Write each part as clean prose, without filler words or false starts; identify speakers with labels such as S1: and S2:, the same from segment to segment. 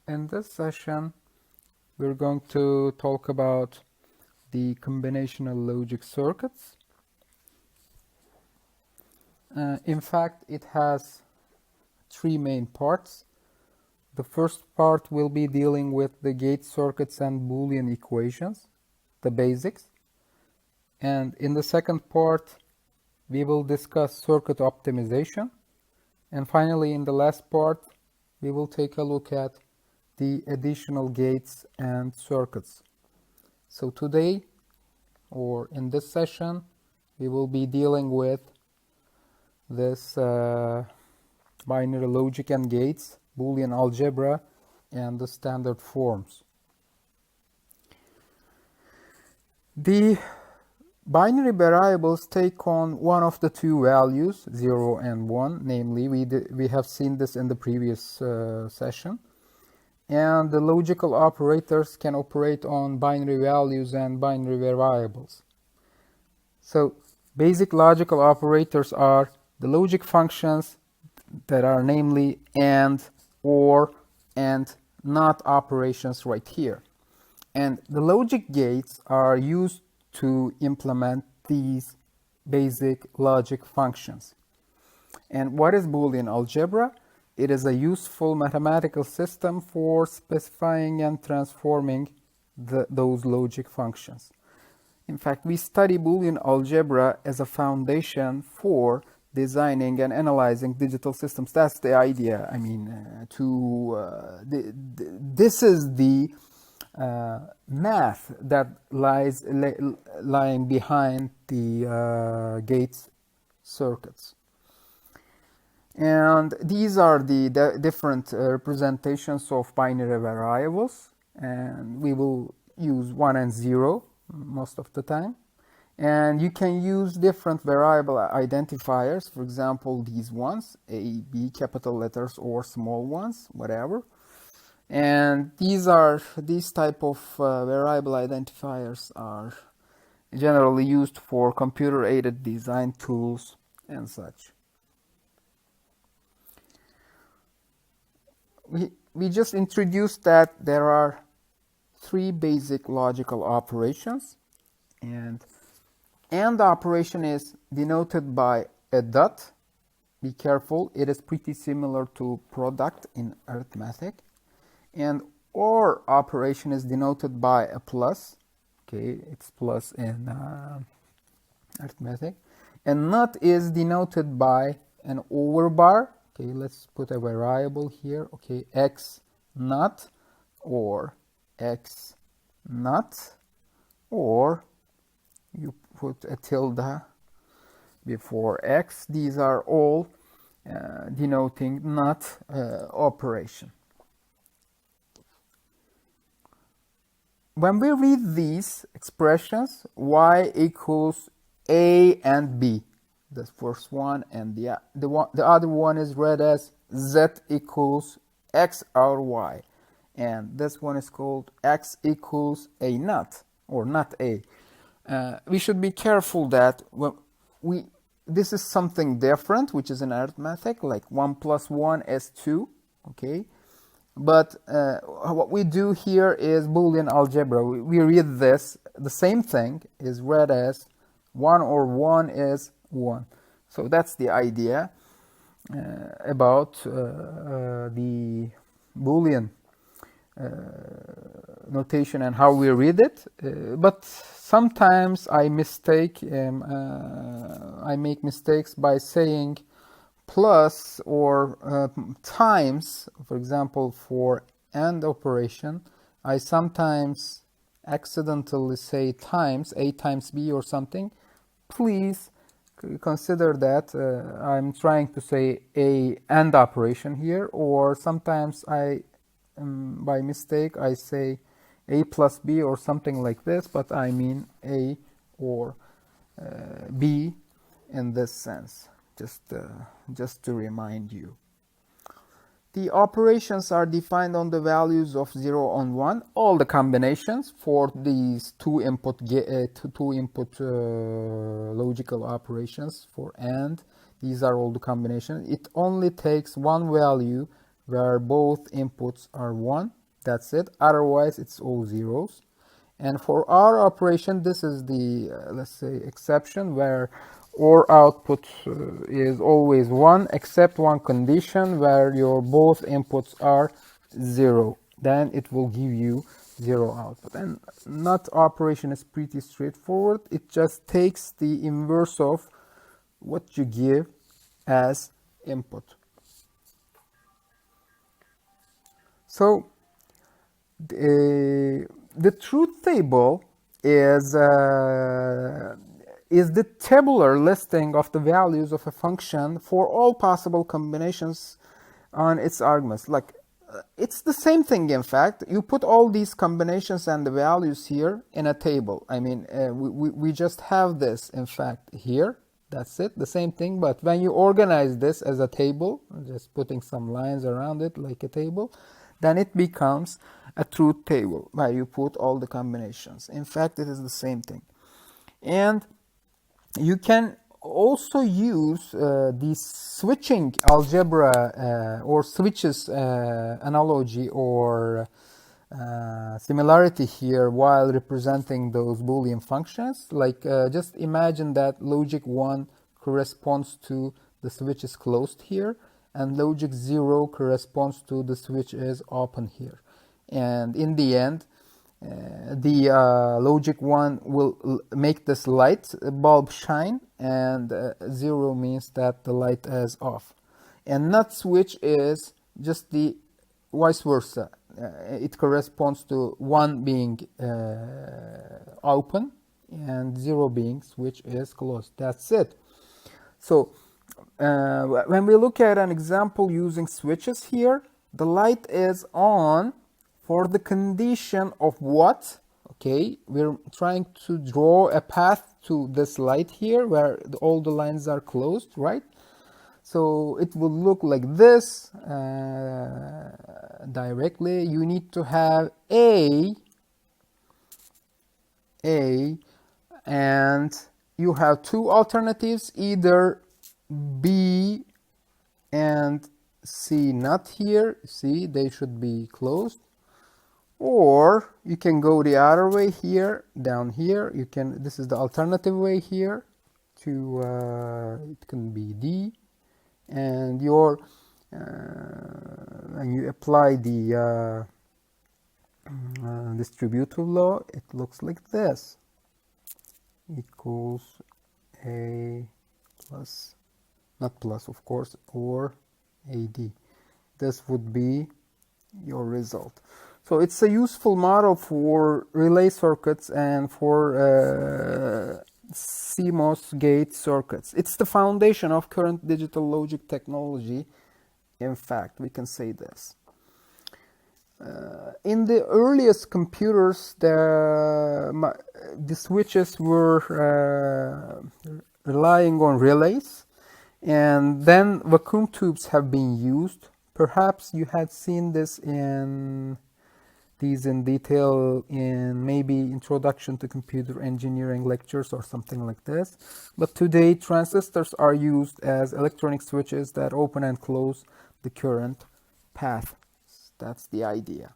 S1: In this session, we're going to talk about the combinational logic circuits. In fact, it has three main parts. The first part will be dealing with the gate circuits and Boolean equations, the basics. And in the second part, we will discuss circuit optimization. And finally, in the last part, we will take a look at the additional gates and circuits. So today, or in this session, we will be dealing with this binary logic and gates, Boolean algebra, and the standard forms. The binary variables take on one of the two values, 0 and 1, namely, we have seen this in the previous session. And the logical operators can operate on binary values and binary variables. So basic logical operators are the logic functions that are namely and, or, and not operations right here. And the logic gates are used to implement these basic logic functions. And what is Boolean algebra? It is a useful mathematical system for specifying and transforming those logic functions. In fact, we study Boolean algebra as a foundation for designing and analyzing digital systems. That's the idea. I mean, this is the math that lying behind the gates circuits. And these are the different representations of binary variables, and we will use 1 and 0 most of the time. And you can use different variable identifiers, for example, these ones, A, B, capital letters, or small ones, whatever. And these type of variable identifiers are generally used for computer-aided design tools and such. We just introduced that there are three basic logical operations, and operation is denoted by a dot. Be careful, it is pretty similar to product in arithmetic. And OR operation is denoted by a plus. Okay, it's plus in arithmetic. And NOT is denoted by an overbar. Okay, let's put a variable here. Okay, x not, or x not, or you put a tilde before x. These are all denoting not operation. When we read these expressions, y equals a and b, the first one, and the other one is read as z equals x or y, and this one is called x equals a not, or not a. We should be careful that this is something different, which is in arithmetic, like 1 plus 1 is 2, okay? But what we do here is Boolean algebra. We read this, the same thing is read as 1 or 1 is 1. So that's the idea about the Boolean notation and how we read it. But sometimes I make mistakes by saying plus or times. For example, for AND operation, I sometimes accidentally say times, A times B or something. Please consider that I'm trying to say a AND operation here, or sometimes by mistake I say A plus B or something like this, but I mean A or B in this sense, just to remind you. The operations are defined on the values of 0 and 1, all the combinations for these two input logical operations for AND. These are all the combinations. It only takes one value where both inputs are 1. That's it. Otherwise, it's all zeros. And for our operation, this is the, let's say, exception where OR output is always 1, except one condition where your both inputs are 0. Then it will give you 0 output. And NOT operation is pretty straightforward. It just takes the inverse of what you give as input. So the truth table is the tabular listing of the values of a function for all possible combinations on its arguments. Like it's the same thing. In fact, you put all these combinations and the values here in a table. I mean, we just have this, in fact, here. That's it, the same thing. But when you organize this as a table, just putting some lines around it like a table, then it becomes a truth table where you put all the combinations. In fact, it is the same thing. And you can also use the switching algebra or switches analogy or similarity here while representing those Boolean functions. Like just imagine that logic 1 corresponds to the switch is closed here, and logic 0 corresponds to the switch is open here. And in the end, the logic 1 will make this light bulb shine, and 0 means that the light is off. And NOT switch is just the vice versa. It corresponds to 1 being open and 0 being switch is closed. That's it. So when we look at an example using switches here, the light is on for the condition of what? Okay, we're trying to draw a path to this light here where all the lines are closed, right? So it will look like this directly. You need to have A, and you have two alternatives, either B and C not here. See, they should be closed. Or you can go the other way here, down here. You can, this is the alternative way here to, it can be D. And your, when you apply the distributive law, it looks like this. Equals A plus, not plus of course, or AD. This would be your result. So it's a useful model for relay circuits and for CMOS gate circuits. It's the foundation of current digital logic technology. In fact, we can say this. In the earliest computers, the switches were relying on relays, and then vacuum tubes have been used. Perhaps you had seen this in detail in maybe introduction to computer engineering lectures or something like this. But today transistors are used as electronic switches that open and close the current path. That's the idea.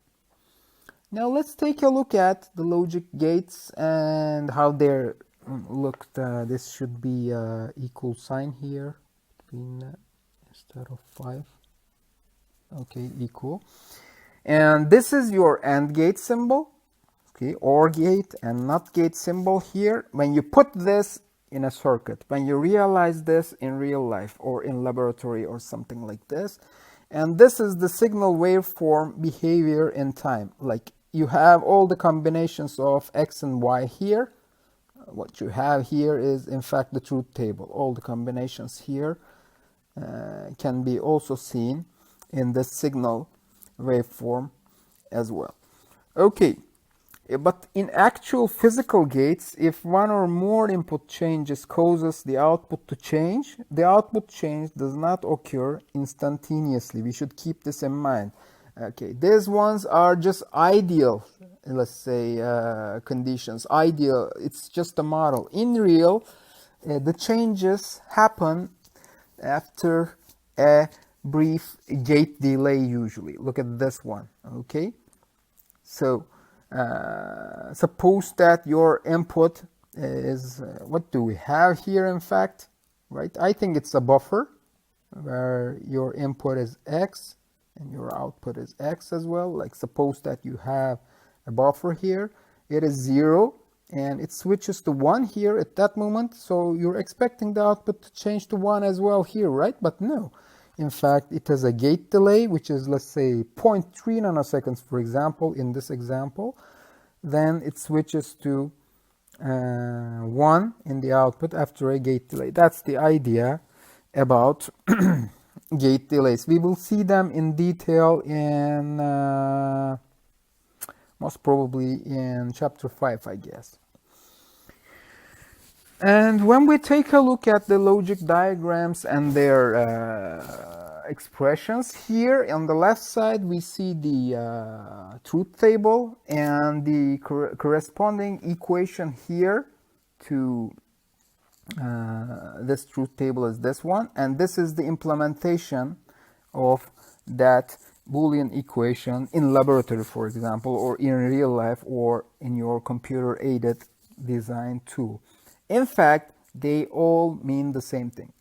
S1: Now let's take a look at the logic gates and how they're looked. This should be equal sign here between instead of 5. Okay, equal. And this is your AND gate symbol, okay, OR gate and NOT gate symbol here. When you put this in a circuit, when you realize this in real life or in laboratory or something like this, and this is the signal waveform behavior in time. Like you have all the combinations of X and Y here. What you have here is in fact the truth table. All the combinations here can be also seen in the signal waveform as well. Okay, but in actual physical gates, if one or more input changes causes the output to change, the output change does not occur instantaneously. We should keep this in mind. Okay, these ones are just ideal, let's say, conditions. Ideal, it's just a model. In real, the changes happen after a brief gate delay usually. Look at this one, okay? So suppose that your input is, what do we have here in fact, right? I think it's a buffer where your input is X and your output is X as well. Like suppose that you have a buffer here, it is 0 and it switches to 1 here at that moment, so you're expecting the output to change to 1 as well here, right? But no, in fact it has a gate delay which is, let's say, 0.3 nanoseconds, for example, in this example. Then it switches to 1 in the output after a gate delay. That's the idea about gate delays. We will see them in detail in most probably in chapter 5, I guess. And when we take a look at the logic diagrams and their expressions, here on the left side we see the truth table and the corresponding equation here to this truth table is this one, and this is the implementation of that Boolean equation in laboratory, for example, or in real life, or in your computer aided design tool. In fact, they all mean the same thing.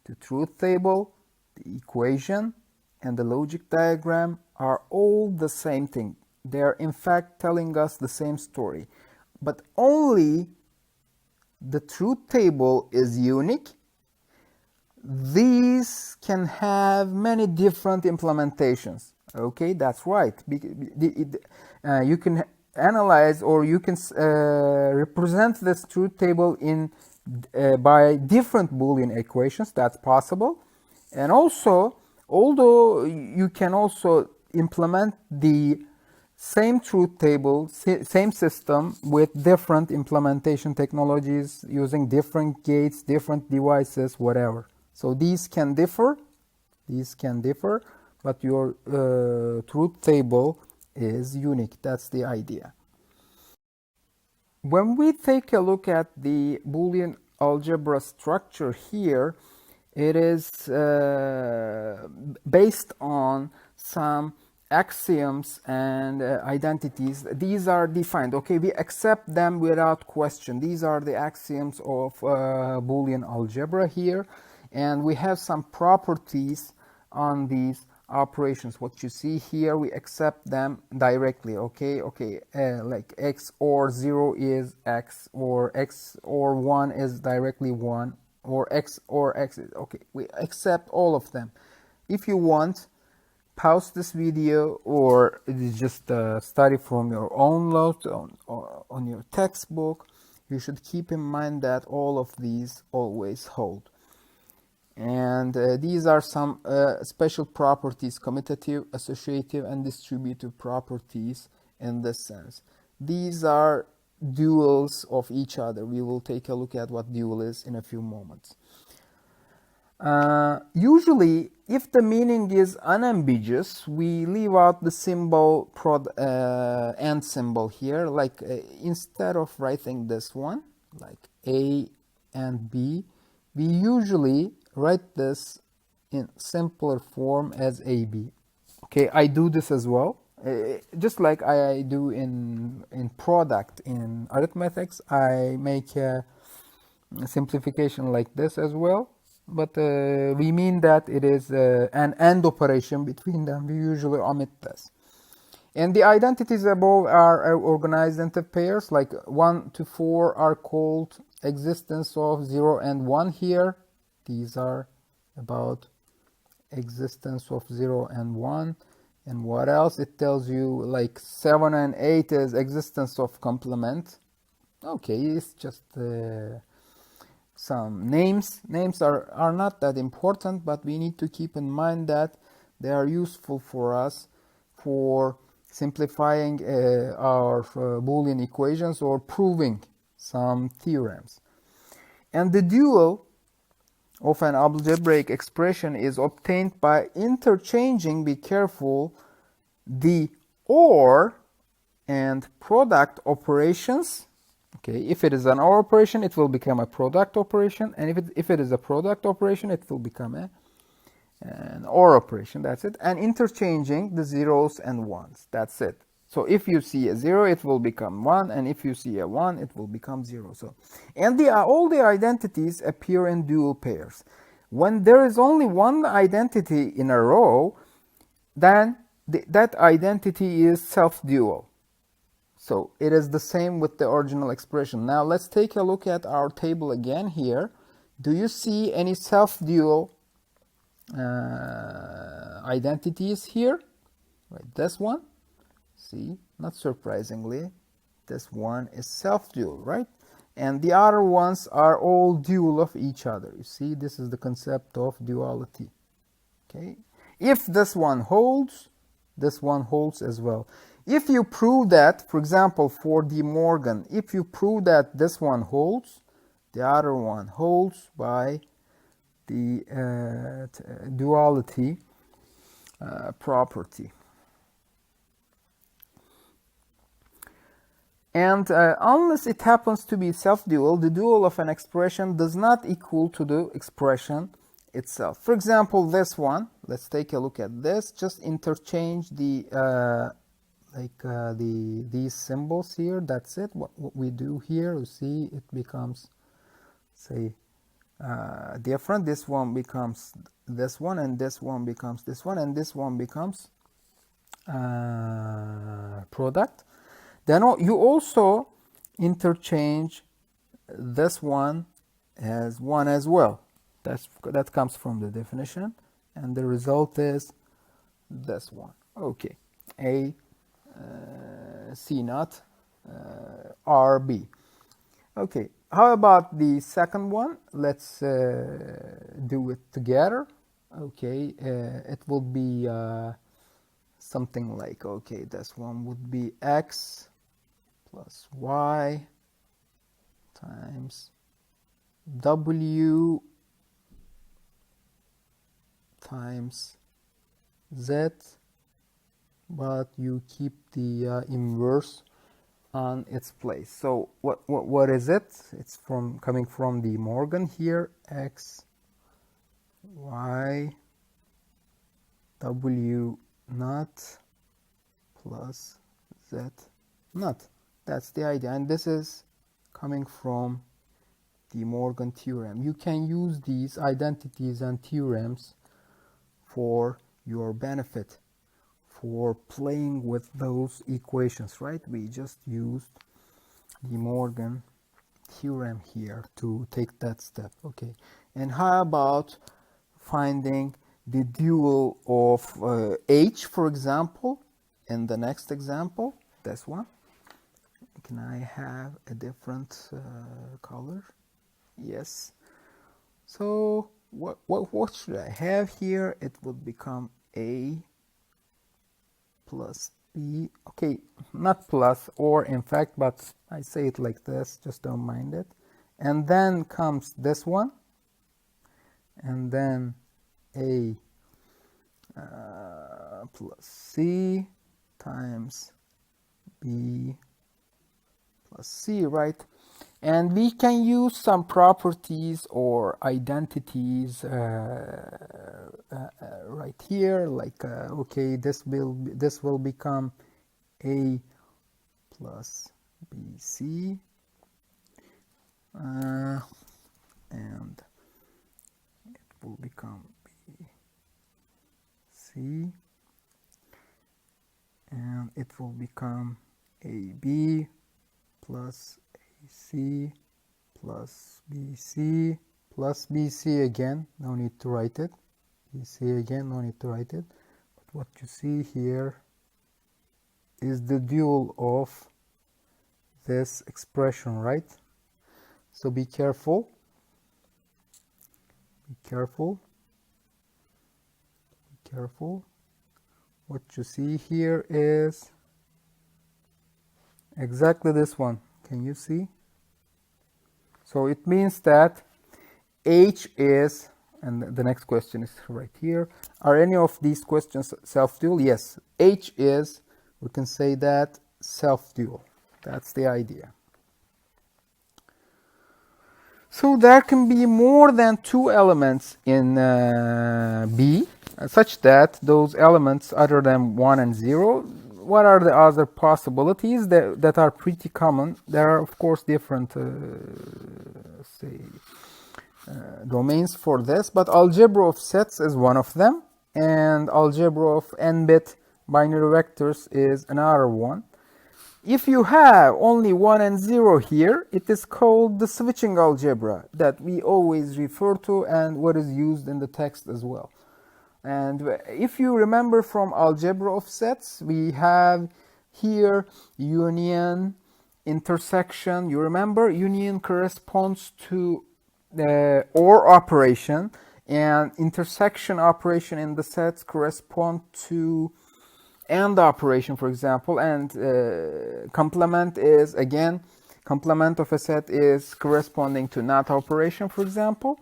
S1: The truth table, the equation, and the logic diagram are all the same thing. They are in fact telling us the same story, but only the truth table is unique. These can have many different implementations. Okay, that's right. You can analyze, or you can represent this truth table in by different Boolean equations. That's possible. And also, although you can also implement the same truth table, same system with different implementation technologies using different gates, different devices, whatever. So these can differ, but your truth table is unique. That's the idea. When we take a look at the Boolean algebra structure here, it is based on some axioms and identities. These are defined. Okay, we accept them without question. These are the axioms of Boolean algebra here, and we have some properties on these operations. What you see here, we accept them directly. Okay, like x or 0 is x, or x or 1 is directly 1, or x is okay. We accept all of them. If you want, pause this video, or just study from your own notes on your textbook. You should keep in mind that all of these always hold. And these are some special properties, commutative, associative, and distributive properties in this sense. These are duals of each other. We will take a look at what dual is in a few moments. Usually, if the meaning is unambiguous, we leave out the symbol and symbol here. Like instead of writing this one, like A and B, we usually write this in simpler form as AB. Okay, I do this as well. Just like I do in product in arithmetics, I make a simplification like this as well. But we mean that it is an AND operation between them. We usually omit this. And the identities above are organized into pairs, like 1 to 4 are called existence of 0 and 1 here. These are about existence of 0 and 1. And what else? It tells you like 7 and 8 is existence of complement. Okay, it's just some names. Names are not that important, but we need to keep in mind that they are useful for us for simplifying our Boolean equations or proving some theorems. And the dual of an algebraic expression is obtained by interchanging, be careful, the OR and product operations. Okay, if it is an OR operation, it will become a product operation, and if it is a product operation, it will become a an OR operation, that's it, and interchanging the zeros and ones, that's it. So if you see a 0, it will become 1, and if you see a 1, it will become 0. So, and all the identities appear in dual pairs. When there is only one identity in a row, then that identity is self-dual. So it is the same with the original expression. Now let's take a look at our table again here. Do you see any self-dual identities here? Right, this one. See, not surprisingly, this one is self-dual, right? And the other ones are all dual of each other. You see, this is the concept of duality. Okay, if this one holds as well. If you prove that, for example, for DeMorgan, if you prove that this one holds, the other one holds by the duality property. And unless it happens to be self-dual, the dual of an expression does not equal to the expression itself. For example, this one, let's take a look at this. Just interchange the these symbols here. That's it. What we do here, you see, it becomes, say, different. This one becomes this one, and this one becomes this one, and this one becomes product. Then you also interchange this one as one as well. That comes from the definition, and the result is this one. Okay, A C naught RB. Okay, how about the second one? Let's do it together. Okay, it will be something like, okay, this one would be X plus Y times W times Z, but you keep the inverse on its place. So what is it? It's coming from DeMorgan here. X Y W naught plus Z naught. That's the idea, and this is coming from the DeMorgan theorem. You can use these identities and theorems for your benefit, for playing with those equations, right? We just used the DeMorgan theorem here to take that step. Okay, and how about finding the dual of H, for example, in the next example, this one? Can I have a different color? Yes. So what should I have here? It would become A plus B. Okay, not plus or, in fact, but I say it like this, just don't mind it. And then comes this one, and then A plus C times B plus C, right? And we can use some properties or identities right here, like okay, this will become A plus BC, and it will become BC, and it will become AB plus AC plus BC plus BC again, no need to write it. BC again, no need to write it. But what you see here is the dual of this expression, right? So be careful. Be careful. Be careful. What you see here is exactly this one. Can you see? So it means that H is, and the next question is right here, are any of these questions self-dual? Yes, H is, we can say that, self-dual. That's the idea. So there can be more than two elements in B, such that those elements other than 1 and 0, what are the other possibilities that are pretty common? There are, of course, different domains for this, but algebra of sets is one of them, and algebra of n-bit binary vectors is another one. If you have only 1 and 0 here, it is called the switching algebra that we always refer to and what is used in the text as well. And if you remember from algebra of sets, we have here union, intersection. You remember union corresponds to the OR operation, and intersection operation in the sets correspond to AND operation, for example, and complement is, again, complement of a set is corresponding to NOT operation, for example.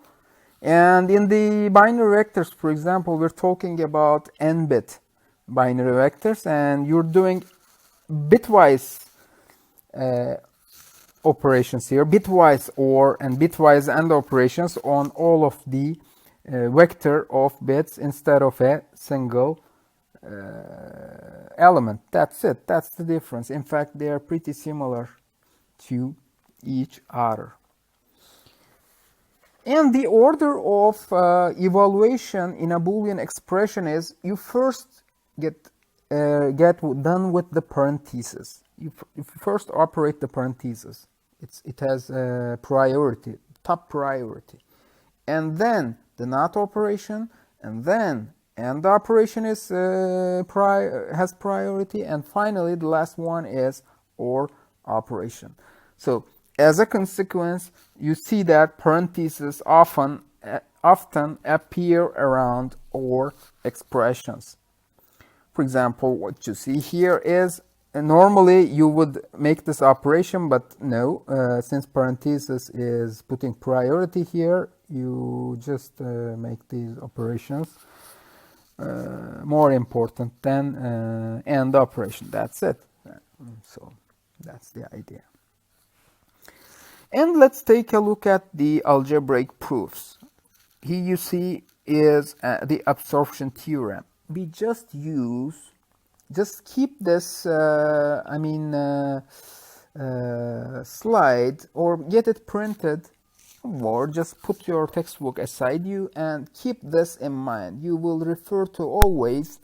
S1: And in the binary vectors, for example, we're talking about n-bit binary vectors, and you're doing bitwise operations here, bitwise OR and bitwise AND operations on all of the vector of bits instead of a single element. That's it. That's the difference. In fact, they are pretty similar to each other. And the order of evaluation in a Boolean expression is you first get done with the parentheses. You first operate the parentheses. It has priority, top priority, and then the NOT operation, and then AND operation is has priority, and finally the last one is OR operation. So as a consequence, you see that parentheses often appear around OR expressions. For example, what you see here is normally you would make this operation, but no, since parentheses is putting priority here, you just make these operations more important than AND operation. That's it. So that's the idea. And let's take a look at the algebraic proofs. Here you see is the absorption theorem. We just keep this slide or get it printed, or just put your textbook aside you and keep this in mind. You will refer to always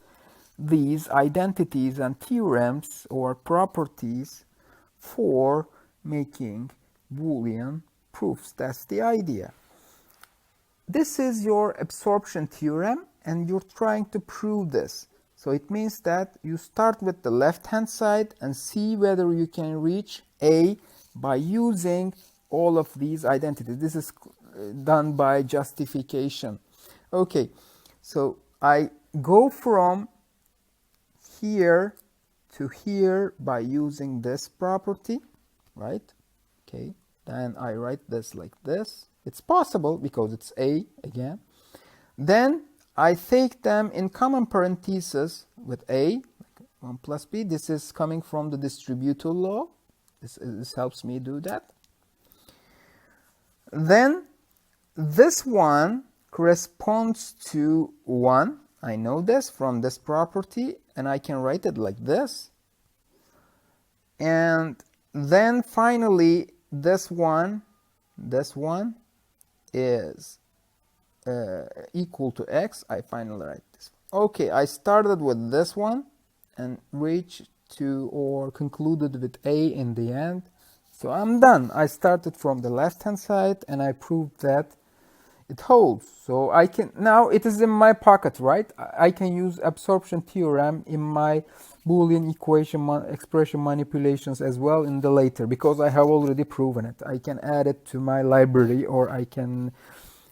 S1: these identities and theorems or properties for making Boolean proofs. That's the idea. This is your absorption theorem and you're trying to prove this. So it means that you start with the left hand side and see whether you can reach A by using all of these identities. This is done by justification. Okay, so I go from here to here by using this property, right? Okay, then I write this like this. It's possible because it's A again. Then I take them in common parentheses with A, like 1 plus B. This is coming from the distributive law. This helps me do that. Then this one corresponds to 1. I know this from this property, and I can write it like this. And then finally, this one is equal to X. I finally write this. Okay, I started with this one and reached to or concluded with A in the end. So I'm done. I started from the left hand side and I proved that it holds. So I can, now it is in my pocket, right? I can use absorption theorem in my Boolean expression manipulations as well in the later, because I have already proven it. I can add it to my library, or I can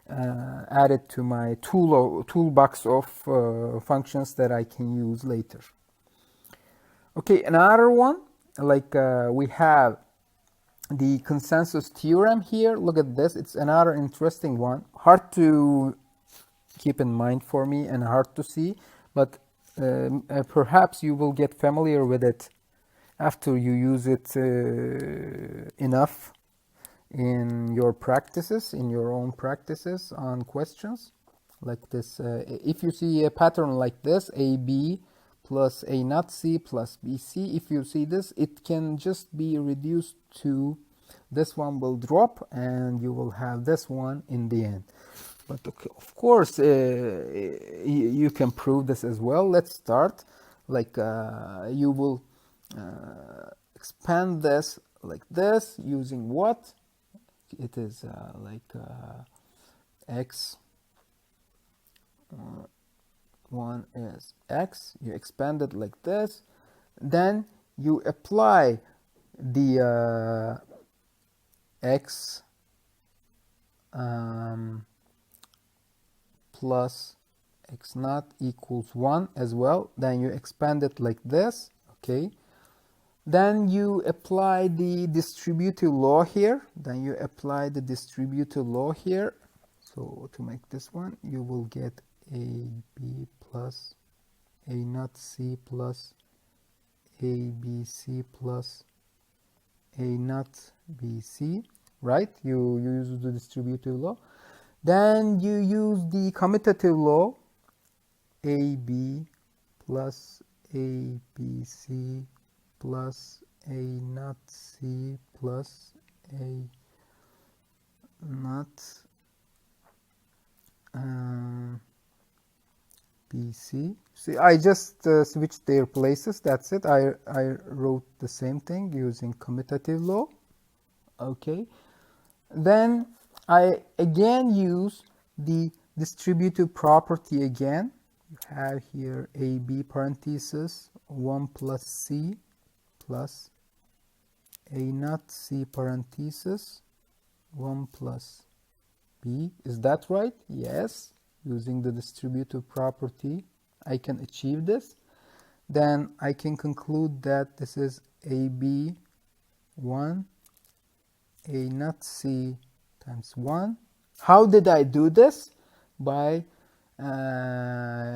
S1: add it to my toolbox of functions that I can use later. Okay, another one, like we have the consensus theorem here. Look at this. It's another interesting one. Hard to keep in mind for me and hard to see, but perhaps you will get familiar with it after you use it enough. in your practices, in your own practices on questions like this. If you see a pattern like this, AB plus A not C plus BC, if you see this, it can just be reduced to this one will drop and you will have this one in the end. But okay, of course, you can prove this as well. Let's start. Like you will expand this like this using what? It is x. One is x. You expand it like this. Then you apply the x plus x naught equals 1 as well. Then you expand it like this. Okay. Then you apply the distributive law here. So to make this one, you will get AB plus A naught C plus ABC plus A naught BC, right? You use the distributive law. Then you use the commutative law, AB plus ABC plus A naught C plus A naught BC. See, I just switched their places. That's it. I wrote the same thing using commutative law. Okay. Then I again use the distributive property again. You have here AB parenthesis 1 plus C plus A naught C parenthesis 1 plus B. Is that right? Yes. Using the distributive property, I can achieve this. Then I can conclude that this is AB 1 A naught C times 1. How did I do this? By using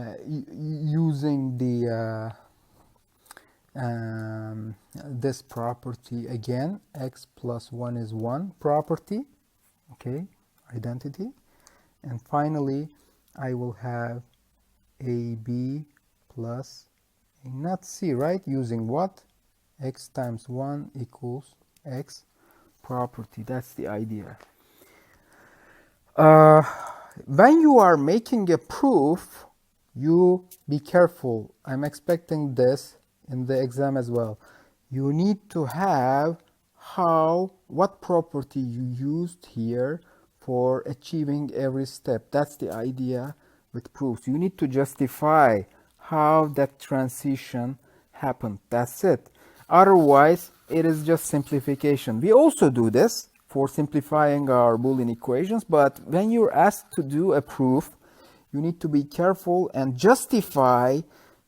S1: the this property again, x plus 1 is 1 property, okay, identity. And finally, I will have AB plus A naught C, right? Using what? X times 1 equals X property. That's the idea. When you are making a proof, you be careful. I'm expecting this in the exam as well. You need to have what property you used here for achieving every step. That's the idea with proofs. You need to justify how that transition happened. That's it. Otherwise, it is just simplification. We also do this for simplifying our Boolean equations, but when you're asked to do a proof, you need to be careful and justify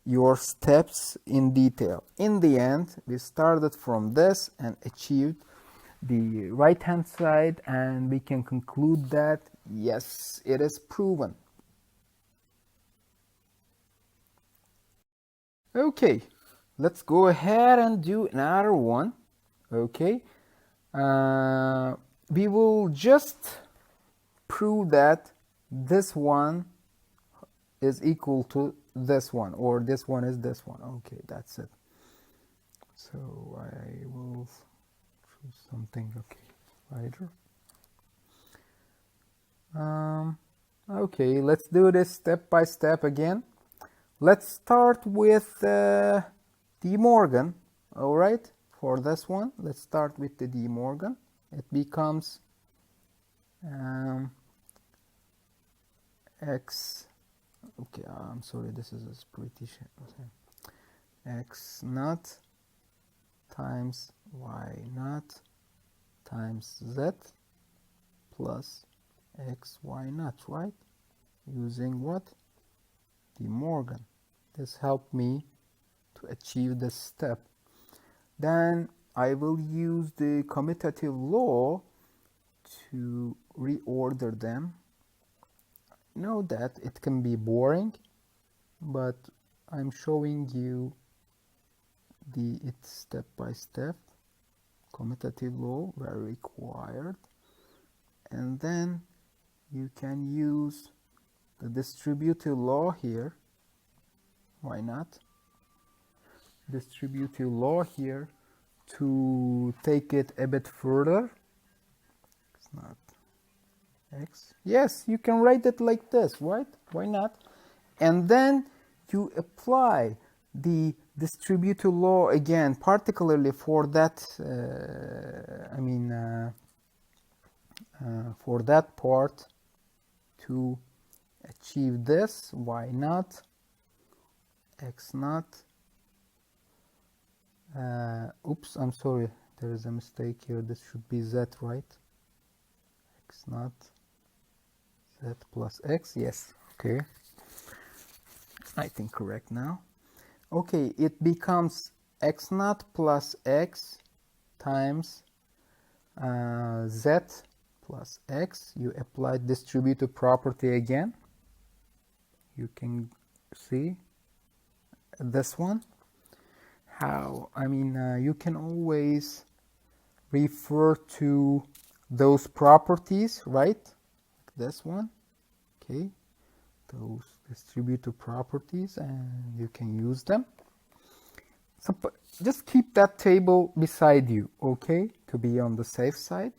S1: your steps in detail. In the end, we started from this and achieved the right hand side, and we can conclude that yes, it is proven. Okay, let's go ahead and do another one. Okay, we will just prove that this one is equal to this one, or this one is this one. Okay, that's it. So I will choose something, okay, wider. Okay, let's do this step by step again. Let's start with DeMorgan. All right, for this one, let's start with the DeMorgan. It becomes x. Okay, I'm sorry, this is pretty okay. X naught times y naught times z plus x y naught, right? Using what? DeMorgan. This helped me to achieve this step. Then I will use the commutative law to reorder them. Know that it can be boring, but I'm showing you it step by step. Commutative law were required. and then you can use the distributive law here. Why not? Distributive law here to take it a bit further. It's not x. Yes, you can write it like this, right? Why not? And then you apply the distributive law again, particularly for that, for that part to achieve this. Y naught, x naught. Oops, I'm sorry, there is a mistake here. This should be z, right? X naught, z plus x. Yes, okay. I think correct now. Okay, it becomes x naught plus x times z plus x. You apply distributive property again. You can see this one. How? You can always refer to those properties, right? Like this one. Okay, those distributive properties, and you can use them. So just keep that table beside you, okay, to be on the safe side.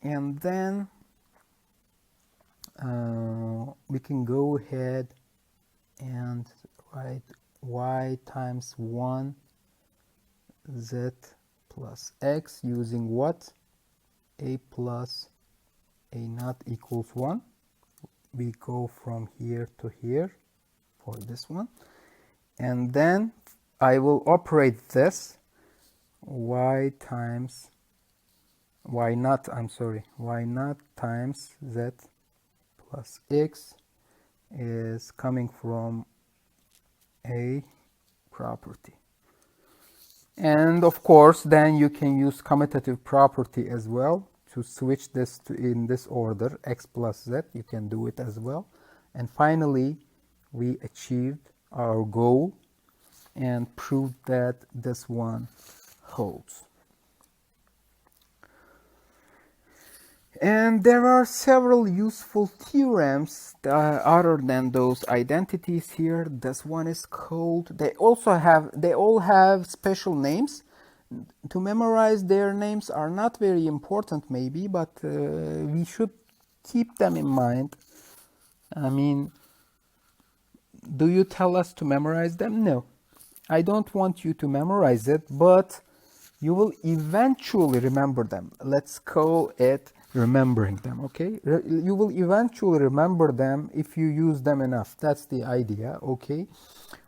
S1: And then we can go ahead and write y times 1 z plus x using what? A plus a naught equals 1. We go from here to here for this one. And then I will operate this y times y naught times z plus x is coming from a property. And of course, then you can use commutative property as well to switch this to in this order, x plus z. You can do it as well. And finally, we achieved our goal and proved that this one holds. And there are several useful theorems other than those identities here. This one is called, they all have special names. To memorize their names are not very important maybe, but we should keep them in mind. Do you tell us to memorize them? No, I don't want you to memorize it, but you will eventually remember them. Let's call it remembering them, okay? You will eventually remember them if you use them enough. That's the idea, okay?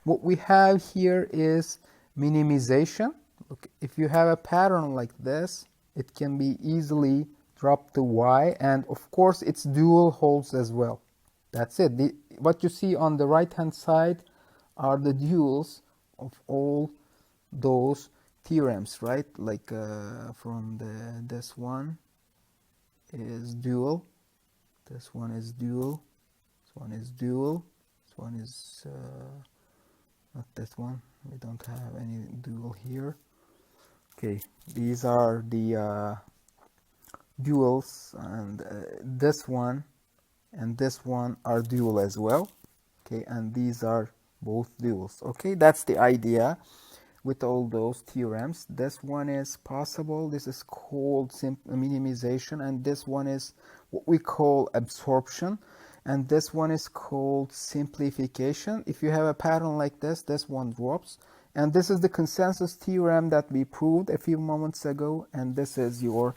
S1: What we have here is minimization. Okay, if you have a pattern like this, it can be easily dropped to y, and of course its dual holds as well. That's it. What you see on the right hand side are the duals of all those theorems, right? Like from this one is dual, this one is dual, this one is dual, this one is not this one. We don't have any dual here. Okay, these are the duals, and this one and this one are dual as well. Okay, and these are both duals. Okay, that's the idea with all those theorems. This one is possible. This is called minimization, and this one is what we call absorption, and this one is called simplification. If you have a pattern like this, this one drops. And this is the consensus theorem that we proved a few moments ago, and this is your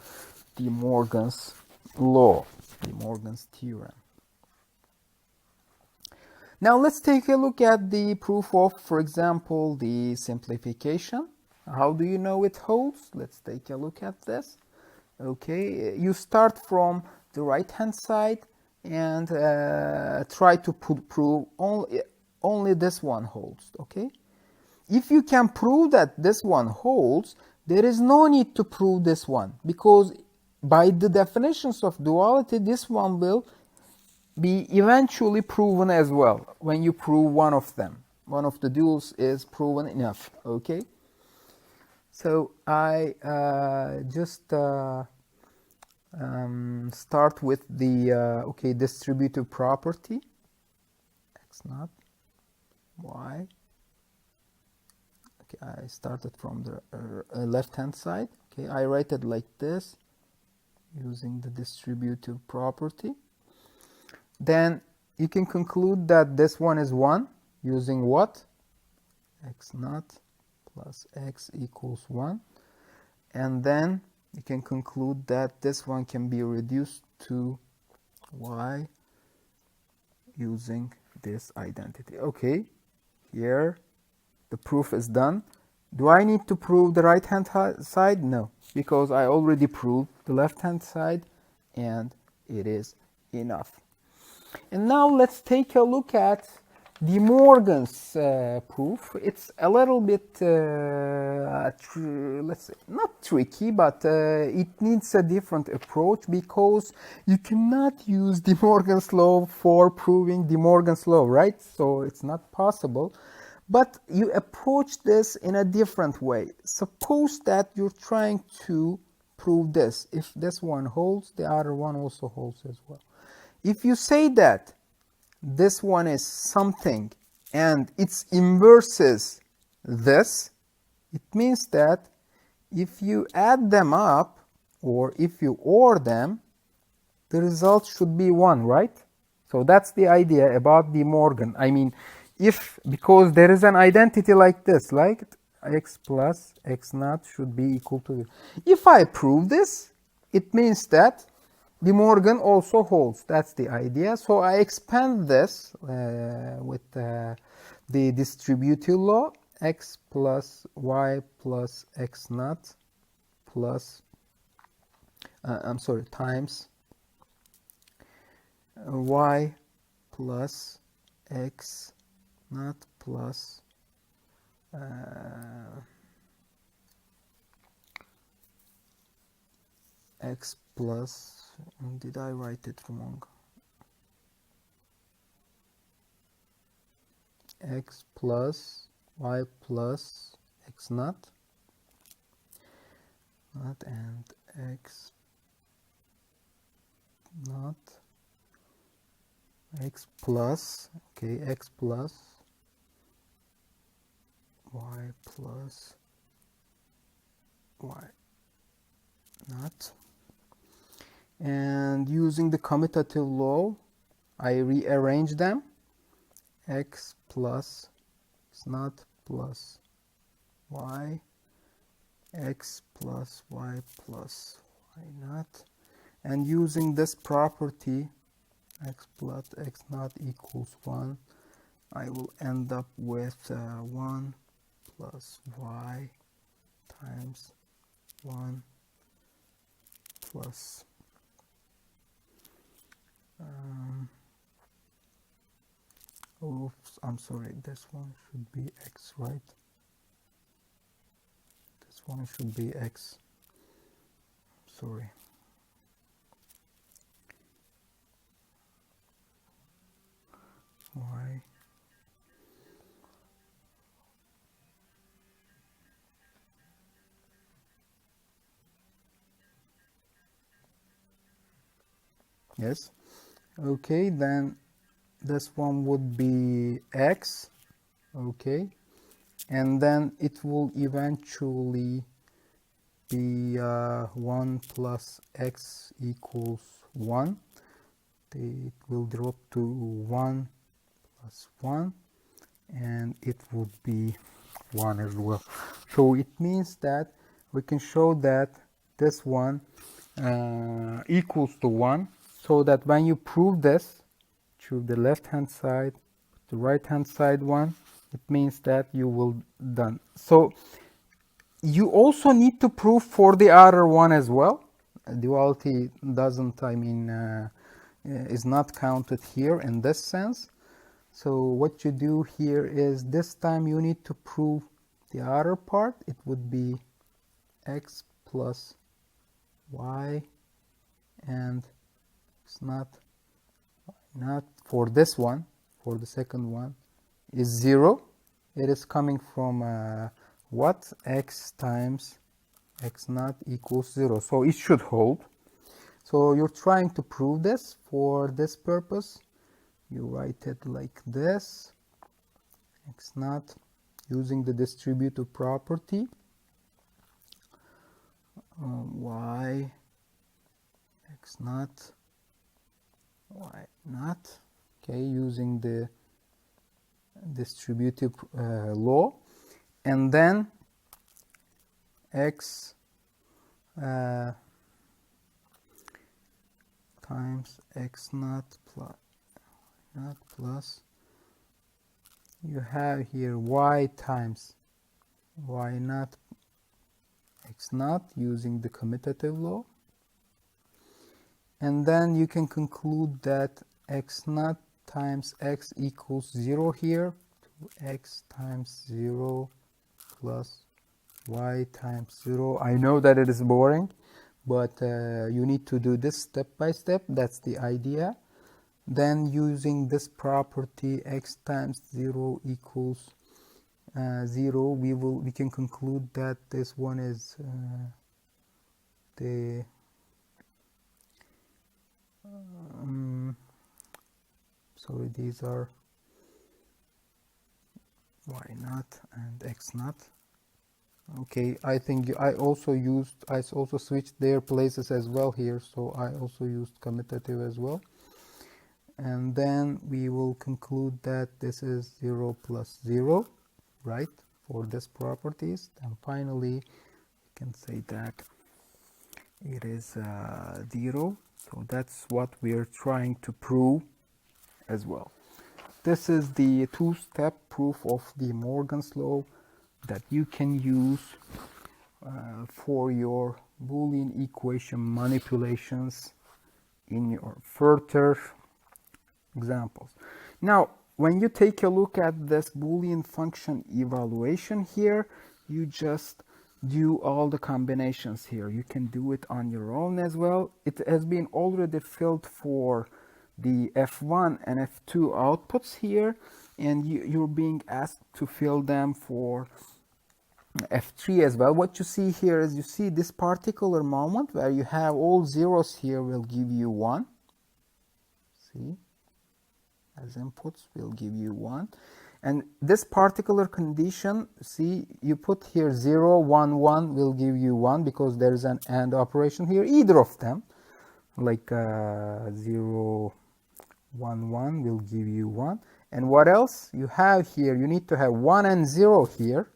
S1: DeMorgan's law, DeMorgan's theorem. Now let's take a look at the proof of, for example, the simplification. How do you know it holds? Let's take a look at this. Okay, you start from the right hand side and try to prove only this one holds, okay? If you can prove that this one holds, there is no need to prove this one, because by the definitions of duality, this one will be eventually proven as well when you prove one of them. One of the duals is proven enough, okay? So I just start with the distributive property, x naught y. Okay, I started from the left hand side. Okay, I write it like this using the distributive property. Then you can conclude that this one is 1 using what? X naught plus x equals 1. And then you can conclude that this one can be reduced to y using this identity. Okay, here the proof is done. Do I need to prove the right hand side? No, because I already proved the left hand side and it is enough. And now let's take a look at DeMorgan's proof. It's a little bit, let's say, not tricky, but it needs a different approach because you cannot use DeMorgan's law for proving DeMorgan's law, right? So it's not possible. But you approach this in a different way. Suppose that you're trying to prove this. If this one holds, the other one also holds as well. If you say that this one is something and its inverse is this, it means that if you add them up or if you OR them, the result should be 1, right? So that's the idea about DeMorgan. I mean, because there is an identity like this, like x plus x naught should be equal to 0. If I prove this, it means that DeMorgan also holds. That's the idea. So I expand this with the distributive law, x plus y plus x naught plus, times y plus x naught plus x plus, did I write it wrong? X plus y plus x naught and x naught x plus, okay, x plus y plus y naught. And using the commutative law, I rearrange them. X plus x naught plus y, x plus y plus y naught. And using this property, x plus x naught equals 1, I will end up with 1 plus y times 1 plus oops, I'm sorry, this one should be x, right? This one should be x. Sorry. Y. Yes. Okay, then this one would be x. Okay. And then it will eventually be 1 plus x equals 1. It will drop to 1 plus 1. And it would be 1 as well. So it means that we can show that this one equals to 1. So that when you prove this, choose the left hand side, the right hand side one, it means that you will done. So you also need to prove for the other one as well. Duality doesn't, is not counted here in this sense. So what you do here is this time you need to prove the other part. It would be x plus y and it's not for this one, for the second one, is 0. It is coming from what? X times x naught equals 0. So it should hold. So you're trying to prove this. For this purpose, you write it like this: x naught, using the distributive property, y x naught, y naught, okay, using the distributive law, and then x times x naught plus you have here y times y naught x naught, using the commutative law, and then you can conclude that x naught times x equals 0 here, to x times 0 plus y times 0. I know that it is boring, but you need to do this step by step. That's the idea. Then using this property, x times 0 equals 0, we can conclude that this one is sorry, these are y naught and x naught. Okay, I think I also switched their places as well here, so I also used commutative as well. And then we will conclude that this is 0 plus 0, right, for this properties. And finally, we can say that it is 0. So that's what we are trying to prove as well. This is the two-step proof of DeMorgan's law that you can use for your Boolean equation manipulations in your further examples. Now, when you take a look at this Boolean function evaluation here, you just do all the combinations here. You can do it on your own as well. It has been already filled for the F1 and F2 outputs here, and you're being asked to fill them for F3 as well. What you see here is, you see this particular moment where you have all zeros here will give you 1. See, as inputs will give you 1. And this particular condition, see, you put here 0, 1, 1 will give you 1 because there is an AND operation here. Either of them, like 0, 1, 1 will give you 1. And what else you have here? You need to have 1 and 0 here.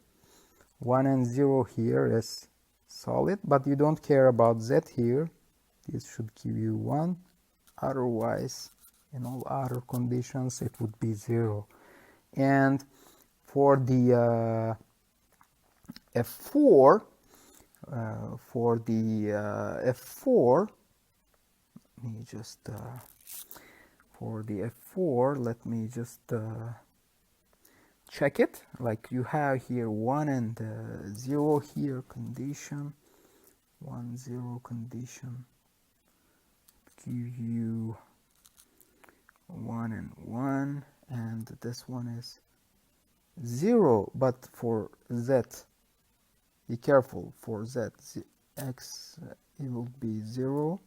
S1: 1 and 0 here is solid, but you don't care about z here. This should give you 1. Otherwise, in all other conditions, it would be 0. And for the F4, let me just for the F4, let me just check it. Like you have here 1 and 0 here condition, 1, 0 condition, give you 1 and 1, and this one is 0. But for z, be careful, for z, x it will be 0,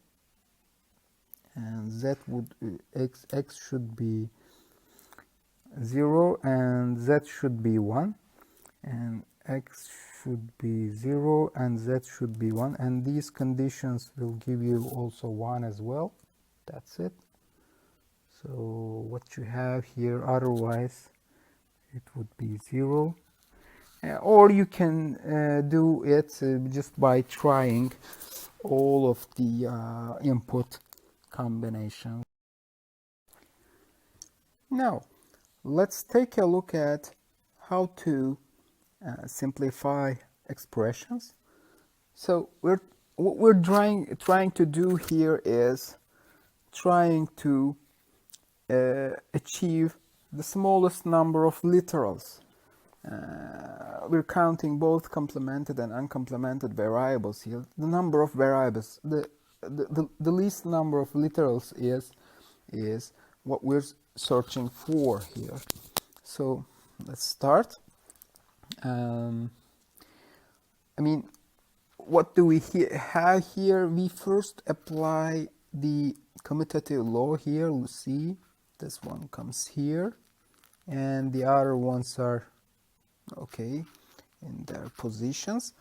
S1: and z would x should be 0, and z should be 1, and x should be 0, and z should be 1, and these conditions will give you also 1 as well. That's it. So what you have here, otherwise it would be 0. Or you can do it just by trying all of the input combinations. Now, let's take a look at how to simplify expressions. So what we're trying to do here is trying to achieve the smallest number of literals. We're counting both complemented and uncomplemented variables here. The number of variables, the least number of literals is what we're searching for here. So let's start. I mean, what do we have here? We first apply the commutative law here. You see, this one comes here, and the other ones are okay in their positions.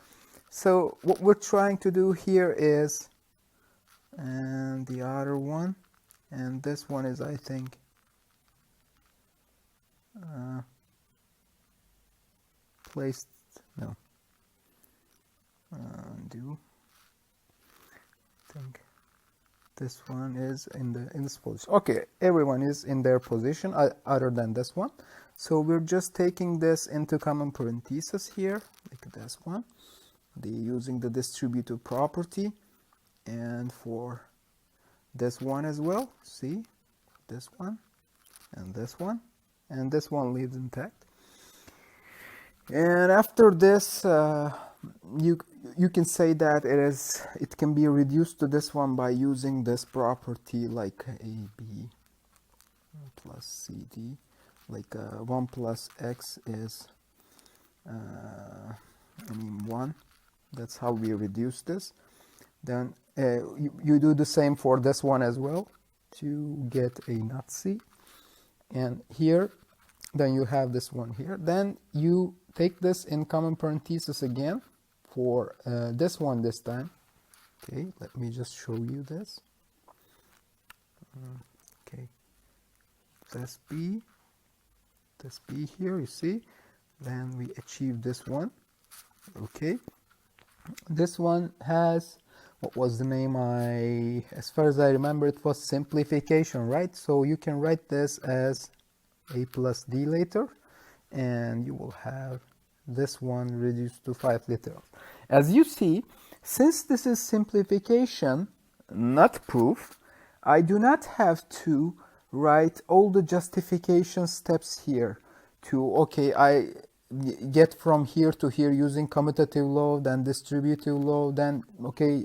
S1: So what we're trying to do here is, and the other one, and this one is, I think, placed, no, undo. I think this one is in this position. Okay, everyone is in their position other than this one. So we're just taking this into common parentheses here, like this one. Using the distributive property, and for this one as well, see, this one, and this one leaves intact. And after this, you can say that it can be reduced to this one by using this property, like AB plus CD, like 1 plus X is 1. That's how we reduce this. Then you do the same for this one as well to get 𝐴₀C. And here, then you have this one here. Then you take this in common parentheses again for this one this time. Okay, let me just show you this. Okay, this B here, you see. Then we achieve this one. Okay, this one has, what was the name? As far as I remember, it was simplification, right? So you can write this as A plus D later, and you will have this one reduced to 5 literals. As you see, since this is simplification, not proof, I do not have to write all the justification steps here to, okay, I get from here to here using commutative law, then distributive law, then, okay,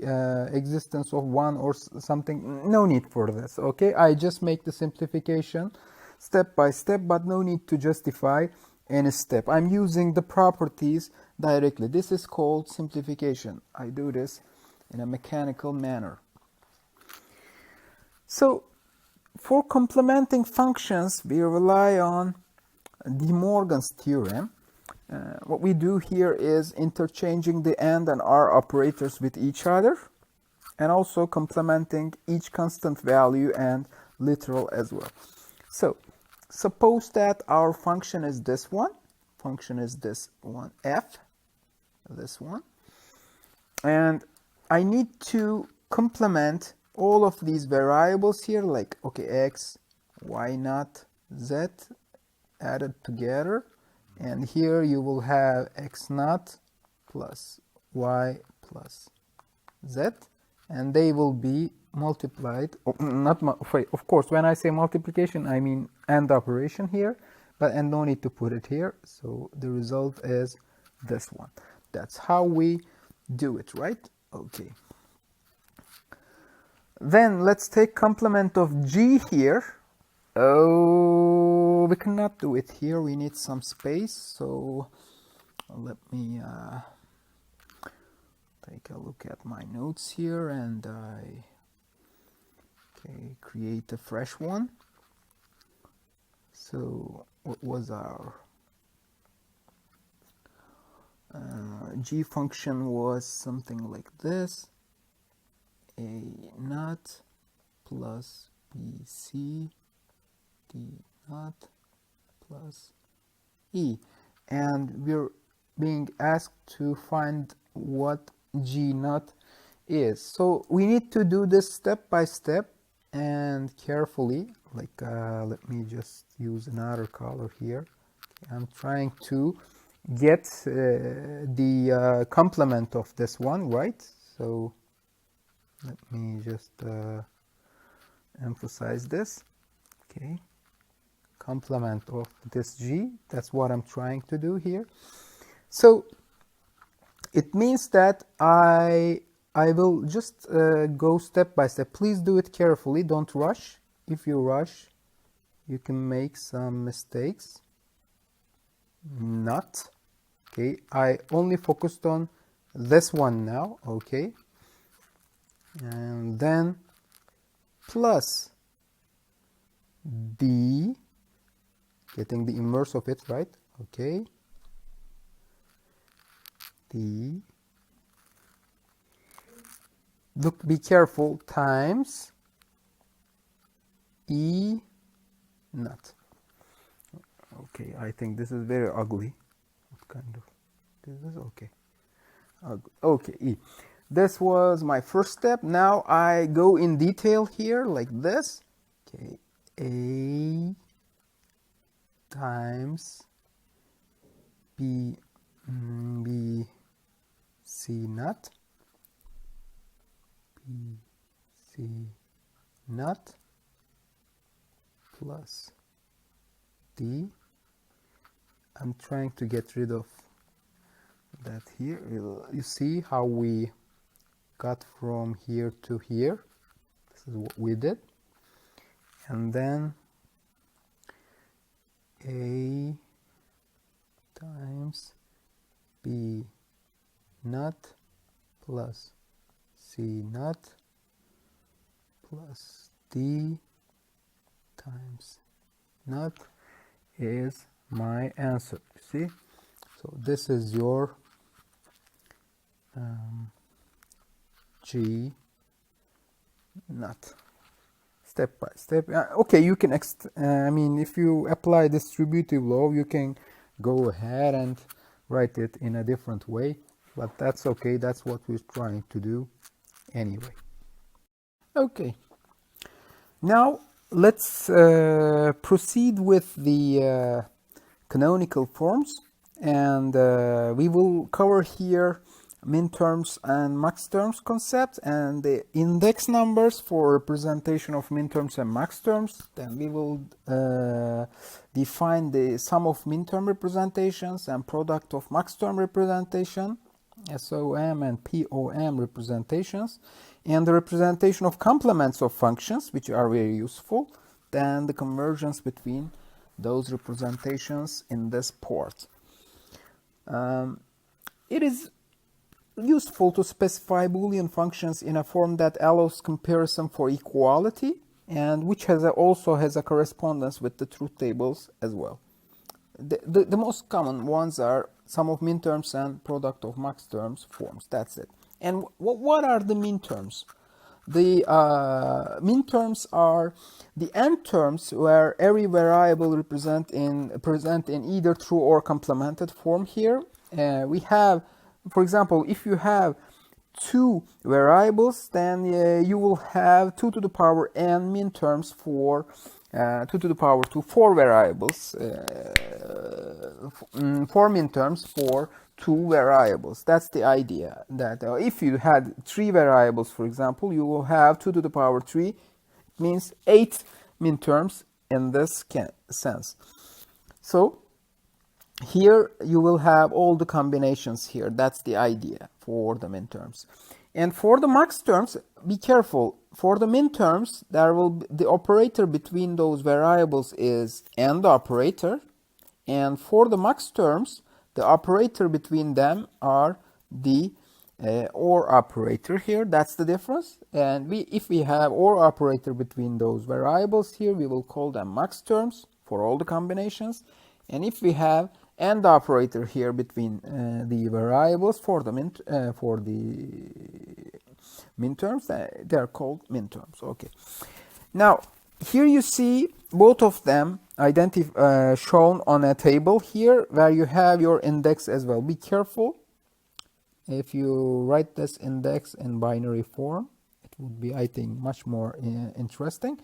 S1: existence of one or something. No need for this, okay? I just make the simplification step by step, but no need to justify any step. I'm using the properties directly. This is called simplification. I do this in a mechanical manner. So for complementing functions, we rely on DeMorgan's theorem. What we do here is interchanging the AND and OR operators with each other, and also complementing each constant value and literal as well. So suppose that our function is this one, f, this one, and I need to complement all of these variables here, like, okay, x, y0, z added together, and here you will have x0 plus y plus z, and they will be multiplied. Of course, when I say multiplication, I mean AND operation here, and no need to put it here. So the result is this one. That's how we do it, right? Okay. Then let's take complement of G here. Oh, we cannot do it here. We need some space. So let me take a look at my notes here, and I create a fresh one. So what was our G function? Was something like this: A0 plus BC D0 plus E, and we're being asked to find what G0 is. So we need to do this step by step and carefully. Like let me just use another color here. I'm trying to get the complement of this one, right? So let me just emphasize this. Okay, complement of this G, that's what I'm trying to do here. So it means that I will just go step by step. Please do it carefully, don't rush. If you rush, you can make some mistakes. Not. Okay, I only focused on this one now, okay, and then plus d, getting the inverse of it, right? Okay, d, look, be careful, times e naught. Okay, I think this is very ugly. What kind of, this is okay. Okay, e. This was my first step. Now I go in detail here like this. Okay, a times b, b c naught, b c naught plus d. I'm trying to get rid of that here. You see how we got from here to here. This is what we did. And then a times b naught plus c naught plus d times naught is my answer. See, so this is your G naught, step by step. Okay, you can I mean, if you apply distributive law, you can go ahead and write it in a different way, but that's okay. That's what we're trying to do anyway. Okay, now let's proceed with the canonical forms, and we will cover here minterms and maxterms concept and the index numbers for representation of minterms and maxterms. Then we will define the sum of minterm representations and product of maxterm representation, SOM and POM representations, and the representation of complements of functions, which are very useful, then the convergence between those representations in this part. It is useful to specify Boolean functions in a form that allows comparison for equality and which also has a correspondence with the truth tables as well. The most common ones are sum of minterms and product of maxterms forms. That's it. And what are the minterms? The minterms are the end terms where every variable present in either true or complemented form. Here we have, for example, if you have two variables, then you will have 2 to the power n minterms for 2 to the power 2 4 variables, 4 minterms for 2 variables. That's the idea, that if you had 3 variables, for example, you will have 2 to the power 3. It means 8 minterms in this sense. So here you will have all the combinations here. That's the idea for the minterms. And for the maxterms, be careful. For the minterms, there will be, the operator between those variables is AND operator, and for the maxterms, the operator between them are the OR operator here. That's the difference. And if we have OR operator between those variables here, we will call them maxterms for all the combinations. And if we have AND operator here between the variables for the minterms, they are called minterms. Okay. Now here you see both of them shown on a table here where you have your index as well. Be careful if you write this index in binary form. It would be, I think, much more interesting.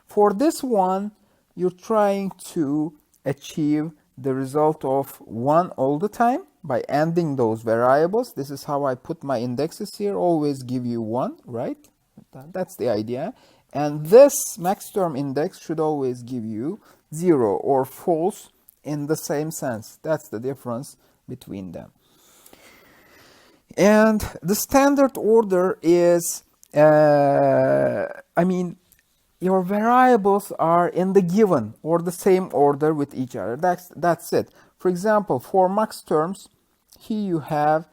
S1: For this one, you're trying to achieve the result of 1 all the time by ANDing those variables. This is how I put my indexes here. Always give you 1, right? That's the idea. And this maxterm index should always give you 0 or false in the same sense. That's the difference between them. And the standard order is, I mean, your variables are in the given or the same order with each other. That's it. For example, for maxterms, here you have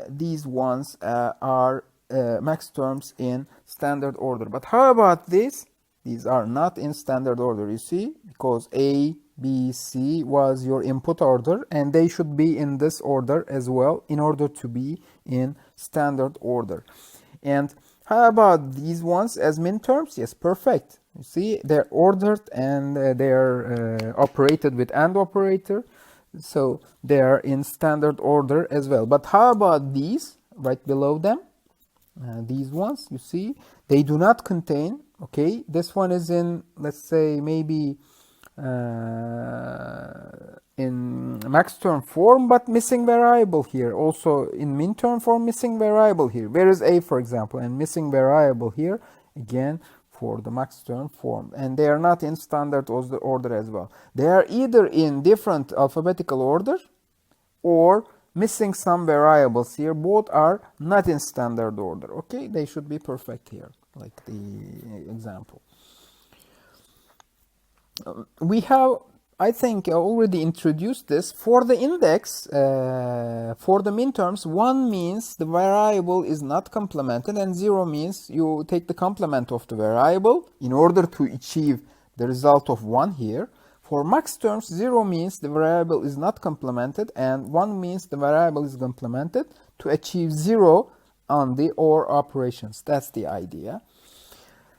S1: these ones are max terms in standard order. But how about these? These are not in standard order, you see, because A, B, C was your input order, and they should be in this order as well in order to be in standard order. And how about these ones as minterms? Yes, perfect. You see, they're ordered and they're operated with AND operator, so they're in standard order as well. But how about these right below them? These ones, you see, they do not contain, okay, this one is in, let's say, maybe in Maxterm form, but missing variable here. Also in Minterm form, missing variable here. Where is A, for example, and missing variable here, again, for the Maxterm form. And they are not in standard order as well. They are either in different alphabetical order or missing some variables here. Both are not in standard order, okay? They should be perfect here, like the example. We have, I think, already introduced this. For the index, for the minterms, 1 means the variable is not complemented, and 0 means you take the complement of the variable in order to achieve the result of 1 here. For max terms, 0 means the variable is not complemented, and 1 means the variable is complemented to achieve 0 on the OR operations. That's the idea.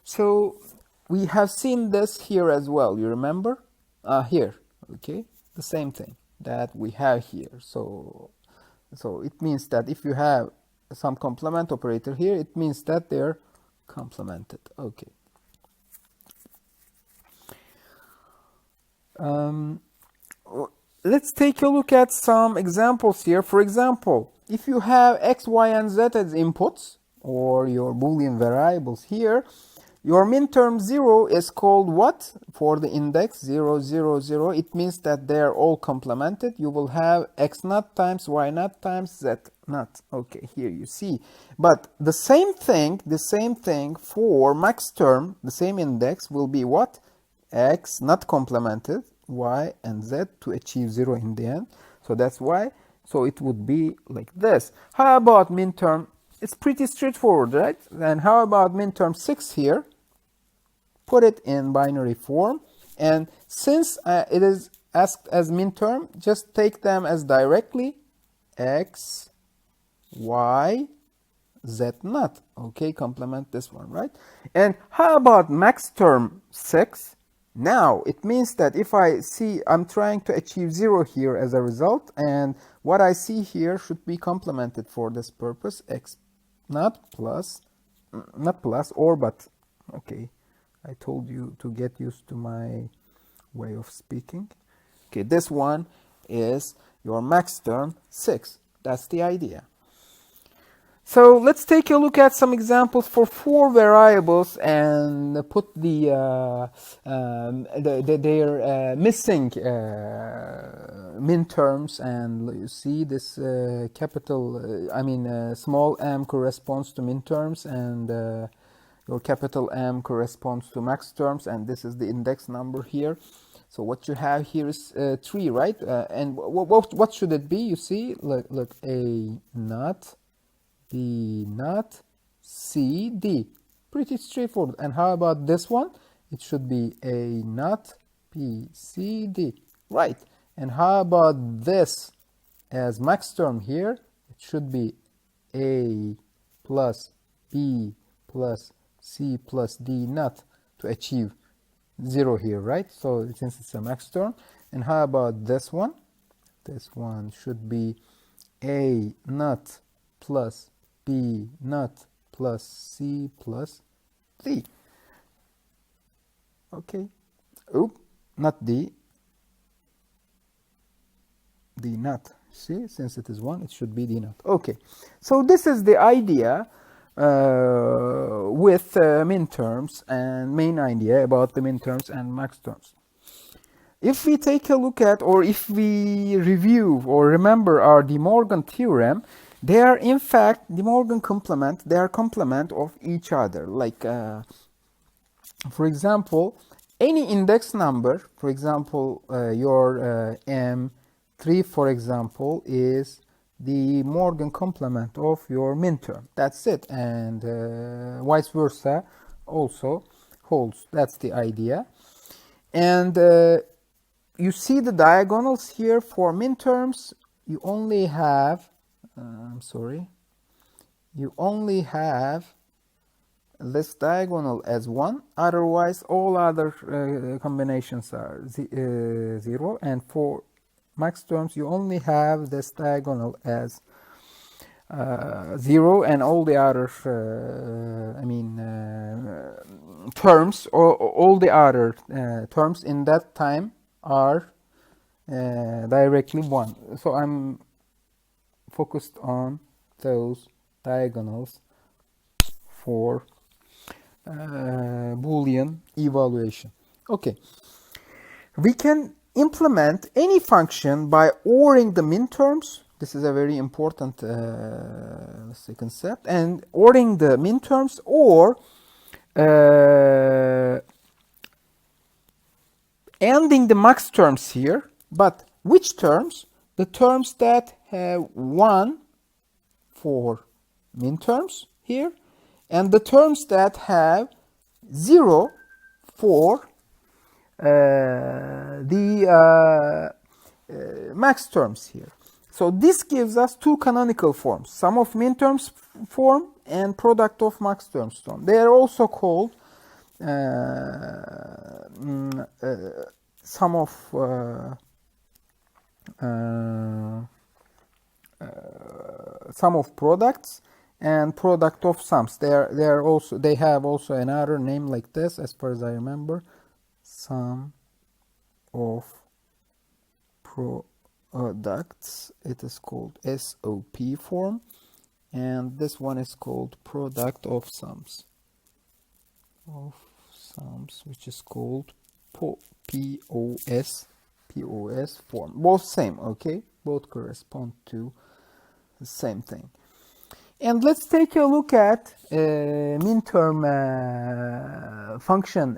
S1: So we have seen this here as well, you remember? Here, okay? The same thing that we have here. So it means that if you have some complement operator here, it means that they're complemented, okay. Let's take a look at some examples here. For example, if you have x, y, and z as inputs, or your Boolean variables here, your minterm 0 is called what? For the index 0, 0, 0, it means that they are all complemented. You will have x naught times y naught times z naught. Okay, here you see. But the same thing for max term, the same index will be what? X not complemented, y and z to achieve 0 in the end. So that's why. So it would be like this. How about minterm? It's pretty straightforward, right? And how about minterm 6 here? Put it in binary form. And since it is asked as minterm, just take them as directly x, y, z naught. Okay, complement this one, right? And how about max term 6? Now, it means that if I see I'm trying to achieve 0 here as a result, and what I see here should be complemented for this purpose, x not plus, not plus or but, okay, I told you to get used to my way of speaking. Okay, this one is your max term 6. That's the idea. So let's take a look at some examples for 4 variables and put their missing minterms, and you see this small m corresponds to minterms, and your capital M corresponds to max terms, and this is the index number here. So what you have here is 3, right? And what should it be? You see, look, A naught, B naught, C, D. Pretty straightforward. And how about this one? It should be A naught, B, C, D. Right. And how about this as max term here? It should be A plus B plus C plus D naught to achieve 0 here, right? So since it's a max term. And how about this one? This one should be A naught plus B naught plus C plus D. Okay. Oop, not D. D naught. See, since it is 1, it should be D naught. Okay. So this is the idea with minterms, and main idea about the minterms and max terms. If we take a look at, or if we review or remember our DeMorgan theorem, they are in fact DeMorgan complement. They are complement of each other. Like, for example, any index number, for example, your M3, for example, is the Morgan complement of your minterm. That's it, and vice versa also holds. That's the idea. And you see the diagonals here for minterms. You only have, you only have this diagonal as 1, otherwise all other combinations are 0, and for Maxterms you only have this diagonal as 0, and all the other terms, or all the other terms in that time are directly 1. So I'm focused on those diagonals for Boolean evaluation. Okay, we can implement any function by ORing the minterms. This is a very important concept. And ORing the minterms, or ending the max terms here. But which terms? The terms that have 1 for minterms here, and the terms that have 0 for the max terms here. So this gives us two canonical forms, sum of minterms form and product of max terms form. They are also called sum of products and product of sums. They have also another name like this, as far as I remember, sum of products. It is called SOP form, and this one is called product of sums, which is called POS form. Both same, okay? Both correspond to the same thing. And let's take a look at minterm function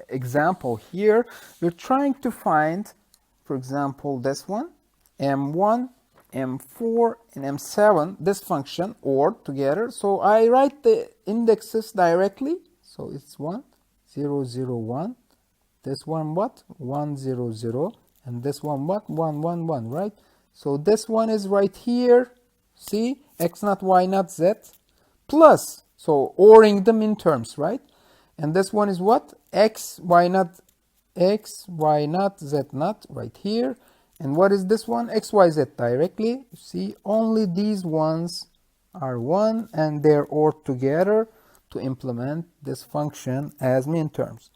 S1: example here. We're trying to find, for example, this one, M1, M4, and M7, this function, or together. So I write the indexes directly. So it's 1, 0, 0, 1. This one what? 1, 0, 0. And this one what? 1, 1, 1, right? So this one is right here. See? X naught, Y naught, Z. Plus. So ORing the minterms, right? And this one is what? X, Y naught, Z naught, right here. And what is this one? X, Y, Z directly. You see, only these ones are 1, and they're ORed together to implement this function as minterms.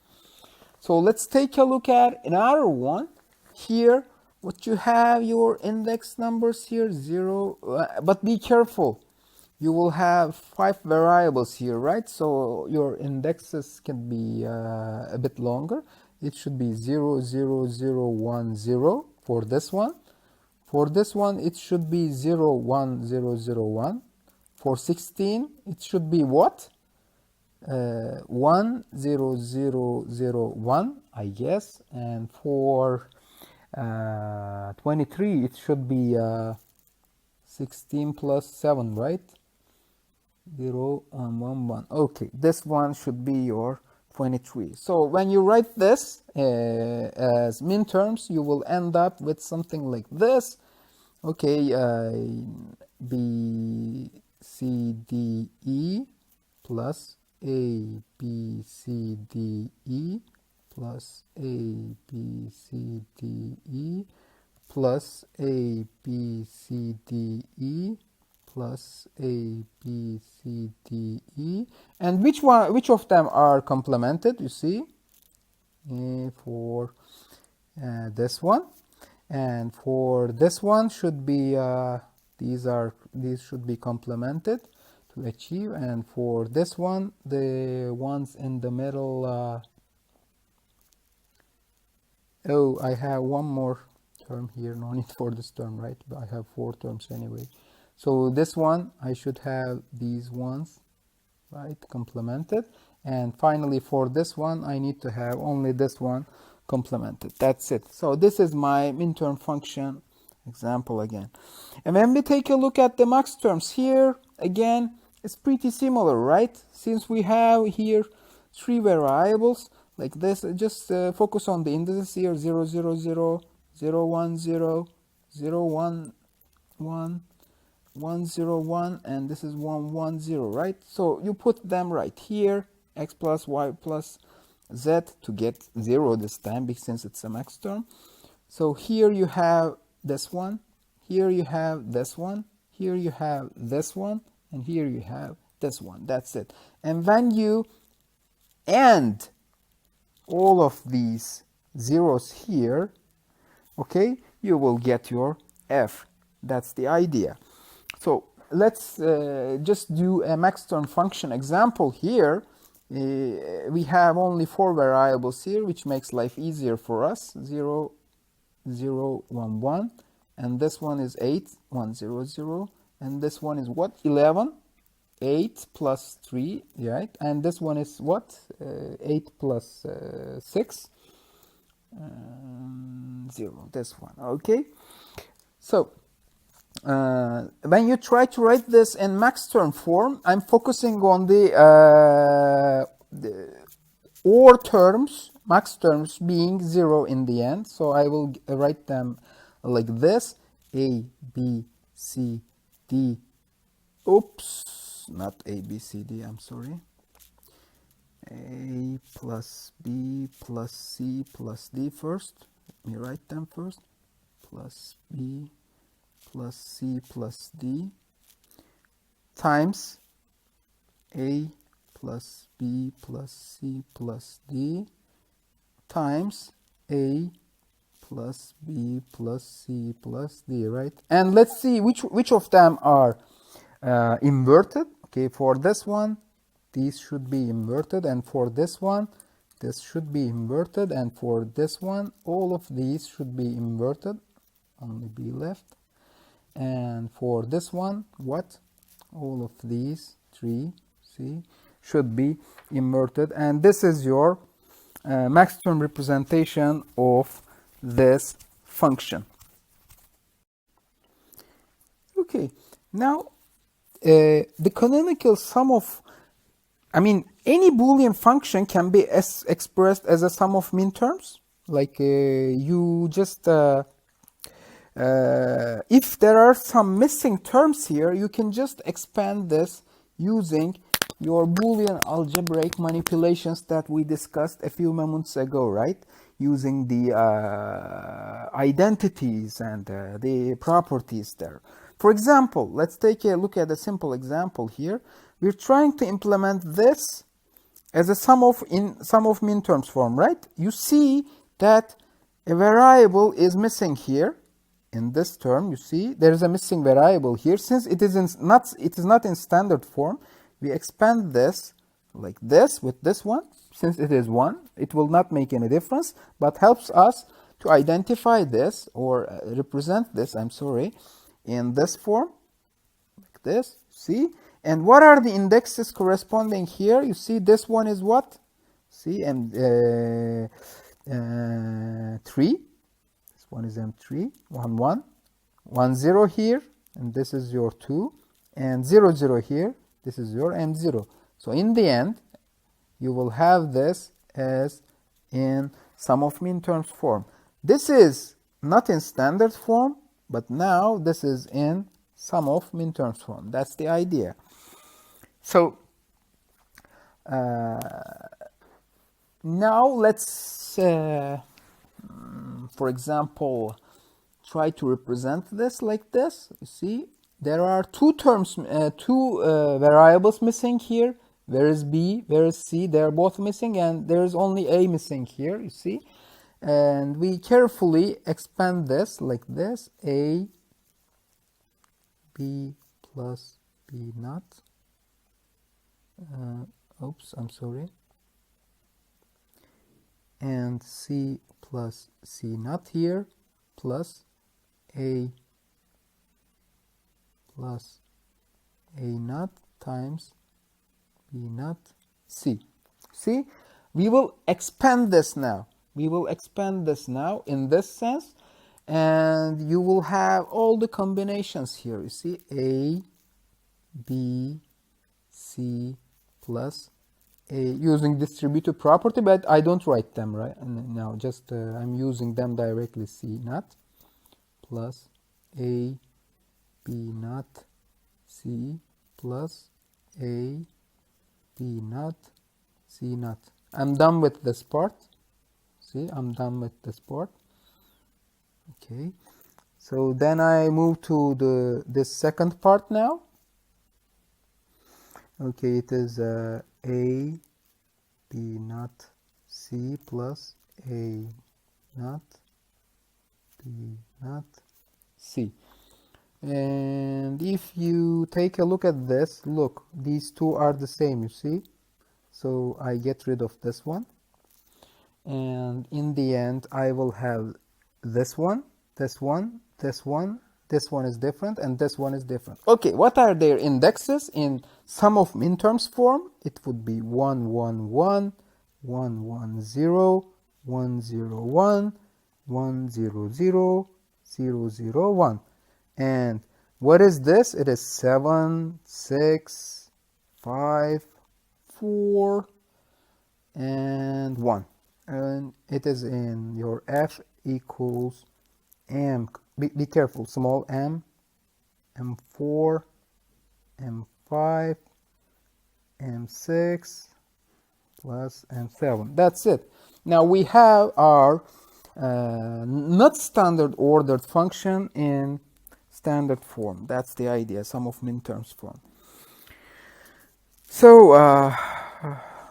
S1: So let's take a look at another one. Here, what you have, your index numbers here, 0, but be careful. You will have 5 variables here, right? So your indexes can be a bit longer. It should be 0, 0, 0, 1, 0 for this one. For this one, it should be 0, 1, 0, 0, 1. For 16, it should be what? 1, 0, 0, 0, 1, I guess. And for 23, it should be 16 plus 7, right? 0, 1, 1. Okay, this one should be your 23. So when you write this as minterms, you will end up with something like this. Okay, B, C, D, E plus A, B, C, D, E plus A, B, C, D, E plus A, B, C, D, E plus A, B, C, D, E. And which of them are complemented? You see, for this one, and for this one should be these should be complemented to achieve. And for this one, the ones in the middle. Oh, I have one more term here. No need for this term, right? But I have 4 terms anyway. So this one, I should have these ones, right, complemented. And finally, for this one, I need to have only this one complemented. That's it. So this is my minterm function example again. And when we take a look at the Maxterms here, again, it's pretty similar, right? Since we have here 3 variables like this, just focus on the indices here, 0, 0, 0, 0, 1, 0, 0, 1, 1, 1, 0, 1, and this is 1, 1, 0, right? So you put them right here, x plus y plus z, to get 0 this time, because since it's a Maxterm. So here you have this one, here you have this one, here you have this one, and here you have this one. That's it. And when you end all of these zeros here, okay, you will get your f. That's the idea. So let's just do a Maxterm function example here. We have only 4 variables here, which makes life easier for us. 0, 0, 1, 1, and this one is 8, 1, 0, 0, and this one is what? 11, 8 plus 3, right? And this one is what? 8 plus 6, 0, this one, okay? So when you try to write this in Maxterm form, I'm focusing on the OR terms, Maxterms being 0 in the end. So I will write them like this: A, B, C, D. Oops, not A, B, C, D, I'm sorry. A plus B plus C plus D first. Let me write them first. Plus B plus C plus D times A plus B plus C plus D times A plus B plus C plus D, right? And let's see which of them are inverted. Okay, for this one, these should be inverted, and for this one, this should be inverted, and for this one, all of these should be inverted, only B left. And for this one, what? All of these 3, see, should be inverted. And this is your Maxterm representation of this function. Okay, now the canonical sum of, any Boolean function can be expressed as a sum of minterms. Like you just if there are some missing terms here, you can just expand this using your Boolean algebraic manipulations that we discussed a few moments ago, right? Using the identities and the properties there. For example, let's take a look at a simple example here. We're trying to implement this as a sum of minterms form, right? You see that a variable is missing here. In this term, you see there is a missing variable here. Since it is not in standard form, we expand this like this with this one. Since it is 1, it will not make any difference, but helps us to identify this or represent this, I'm sorry, in this form, like this, see? And what are the indexes corresponding here? You see this one is what? See, and 3. One is M3, 1, 1, 1, 0 here, and this is your 2, and 0, 0 here, this is your M0. So in the end, you will have this as in sum of minterms form. This is not in standard form, but now this is in sum of minterms form. That's the idea. So now let's for example, try to represent this like this. You see, there are 2 variables missing here. Where is B? Where is C? They're both missing, and there is only A missing here, you see. And we carefully expand this like this. A, B plus B naught. Oops, I'm sorry. And C plus C naught here, plus A plus A naught times B naught C. See, we will expand this now. We will expand this now in this sense. and you will have all the combinations here. You see A, B, C plus A using distributive property, but I don't write them right now, just I'm using them directly. C naught plus A, B naught, C plus A, B naught, C naught. I'm done with this part. See, I'm done with this part. Okay, so then I move to this second part now. Okay, it is A, B naught, C plus A naught, B naught, C. And if you take a look at this, look, these two are the same, you see? So I get rid of this one. And in the end, I will have this one, this one, this one. This one is different, and this one is different. Okay, what are their indexes in sum of minterms form? It would be 1, 1, 1, 1, 1, 0, 1, 0, 1, 1, 0, 0, 0, 0, 1. And what is this? It is 7, 6, 5, 4, and 1. And it is in your F equals M. Be careful, small m, m4, m5, m6, plus m7. That's it. Now we have our not standard ordered function in standard form. That's the idea, sum of minterms form. So,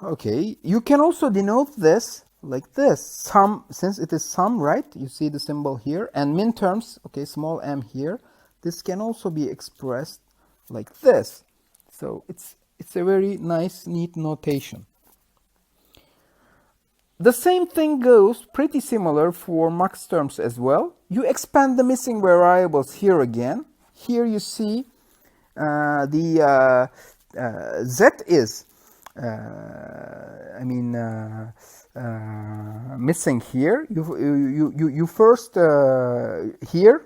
S1: okay, you can also denote this like this, sum, since it is sum, right? You see the symbol here, and minterms, okay, small m here. This can also be expressed like this. So it's a very nice, neat notation. The same thing goes pretty similar for Maxterms as well. You expand the missing variables here again. Here you see the z is, missing here. You first here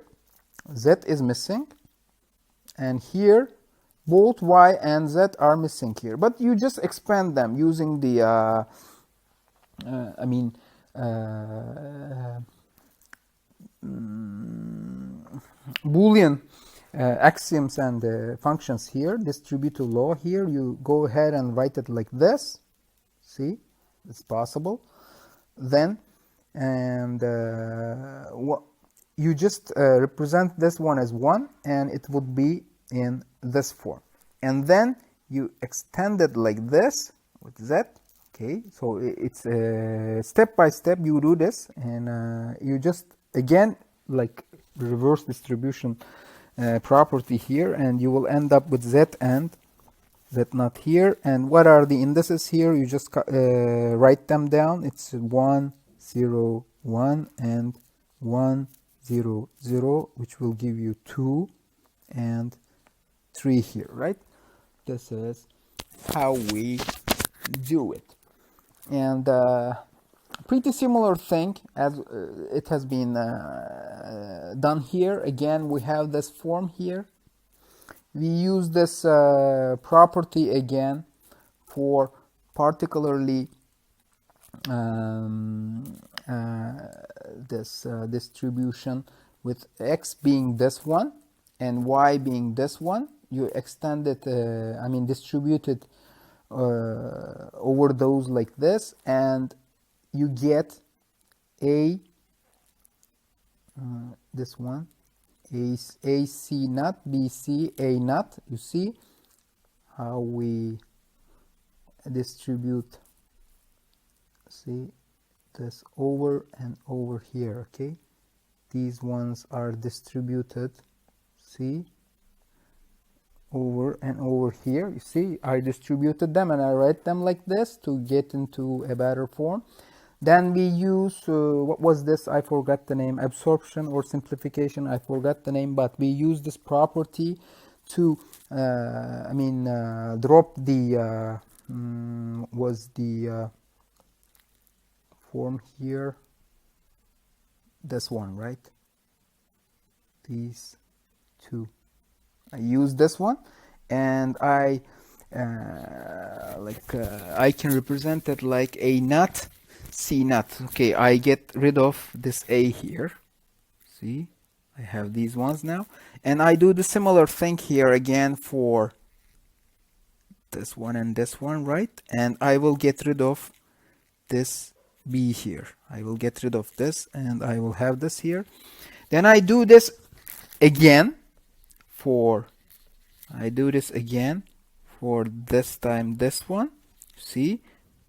S1: z is missing, and here both y and z are missing here. But you just expand them using the Boolean axioms and functions here, distributive law here. You go ahead and write it like this. See, it's possible. Then, and you just represent this one as 1, and it would be in this form. And then you extend it like this with z. Okay, so it's step by step you do this, and you just again like reverse distribution property here, and you will end up with z and z naught here. And what are the indices here? You just write them down. It's 1, 0, 1 and 1, 0, 0, which will give you 2 and 3 here, right? This is how we do it. And pretty similar thing as it has been done here. Again, we have this form here. We use this property again for particularly this distribution with x being this one and y being this one. You extend it, distribute it over those like this, and you get this one, a c naught, b c, a naught. You see how we distribute, see, this over and over here. Okay, these ones are distributed, see, over and over here. You see, I distributed them and I write them like this to get into a better form. Then we use, what was this? I forgot the name, absorption or simplification. I forgot the name, but we use this property to, drop the, was the form here, this one, right? these two. I use this one, and I can represent it like 𝐴0 𝐶0. Okay, I get rid of this A here. See, I have these ones now, and I do the similar thing here again for this one and this one, right? And I will get rid of this B here. I will get rid of this, and I will have this here. Then I do this again for this time this one. See,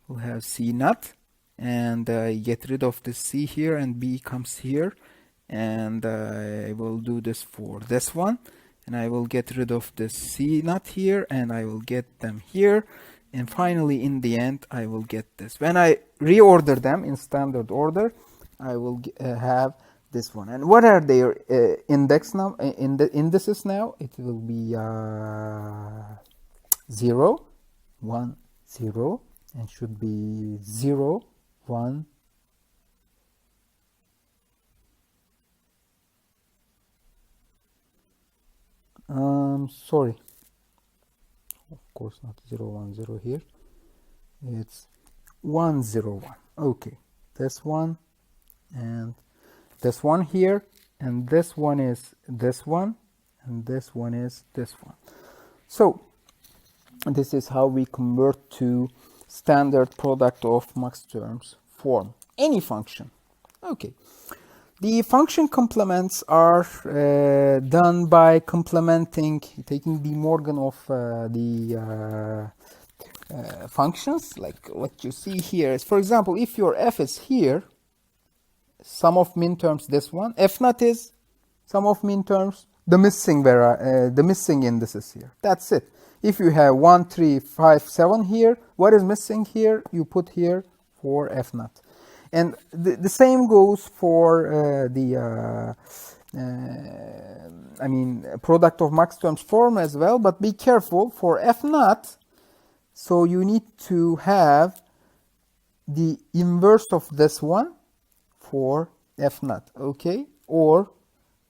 S1: we'll have C0, and I get rid of this C here, and B comes here, and I will do this for this one, and I will get rid of this C0 here, and I will get them here, and finally in the end I will get this. When I reorder them in standard order, I will have this one. And what are their index now? In the indices now, it will be 0, 1, 0, and should be 0, 1. Sorry. Of course not 0, 1, 0 here. It's 1, 0, 1. Okay. This one and this one here, and this one is this one, and this one is this one. So this is how we convert to standard product of Maxterms form any function. Okay. The function complements are done by complementing, taking DeMorgan of the functions, like what you see here is, for example, if your f is here, sum of minterms this one, f0 is sum of minterms, the missing indices here. That's it. If you have 1, 3, 5, 7 here, what is missing here? You put here for f0. And the same goes for product of Maxterms form as well, but be careful for f0. So you need to have the inverse of this one for f0, okay? Or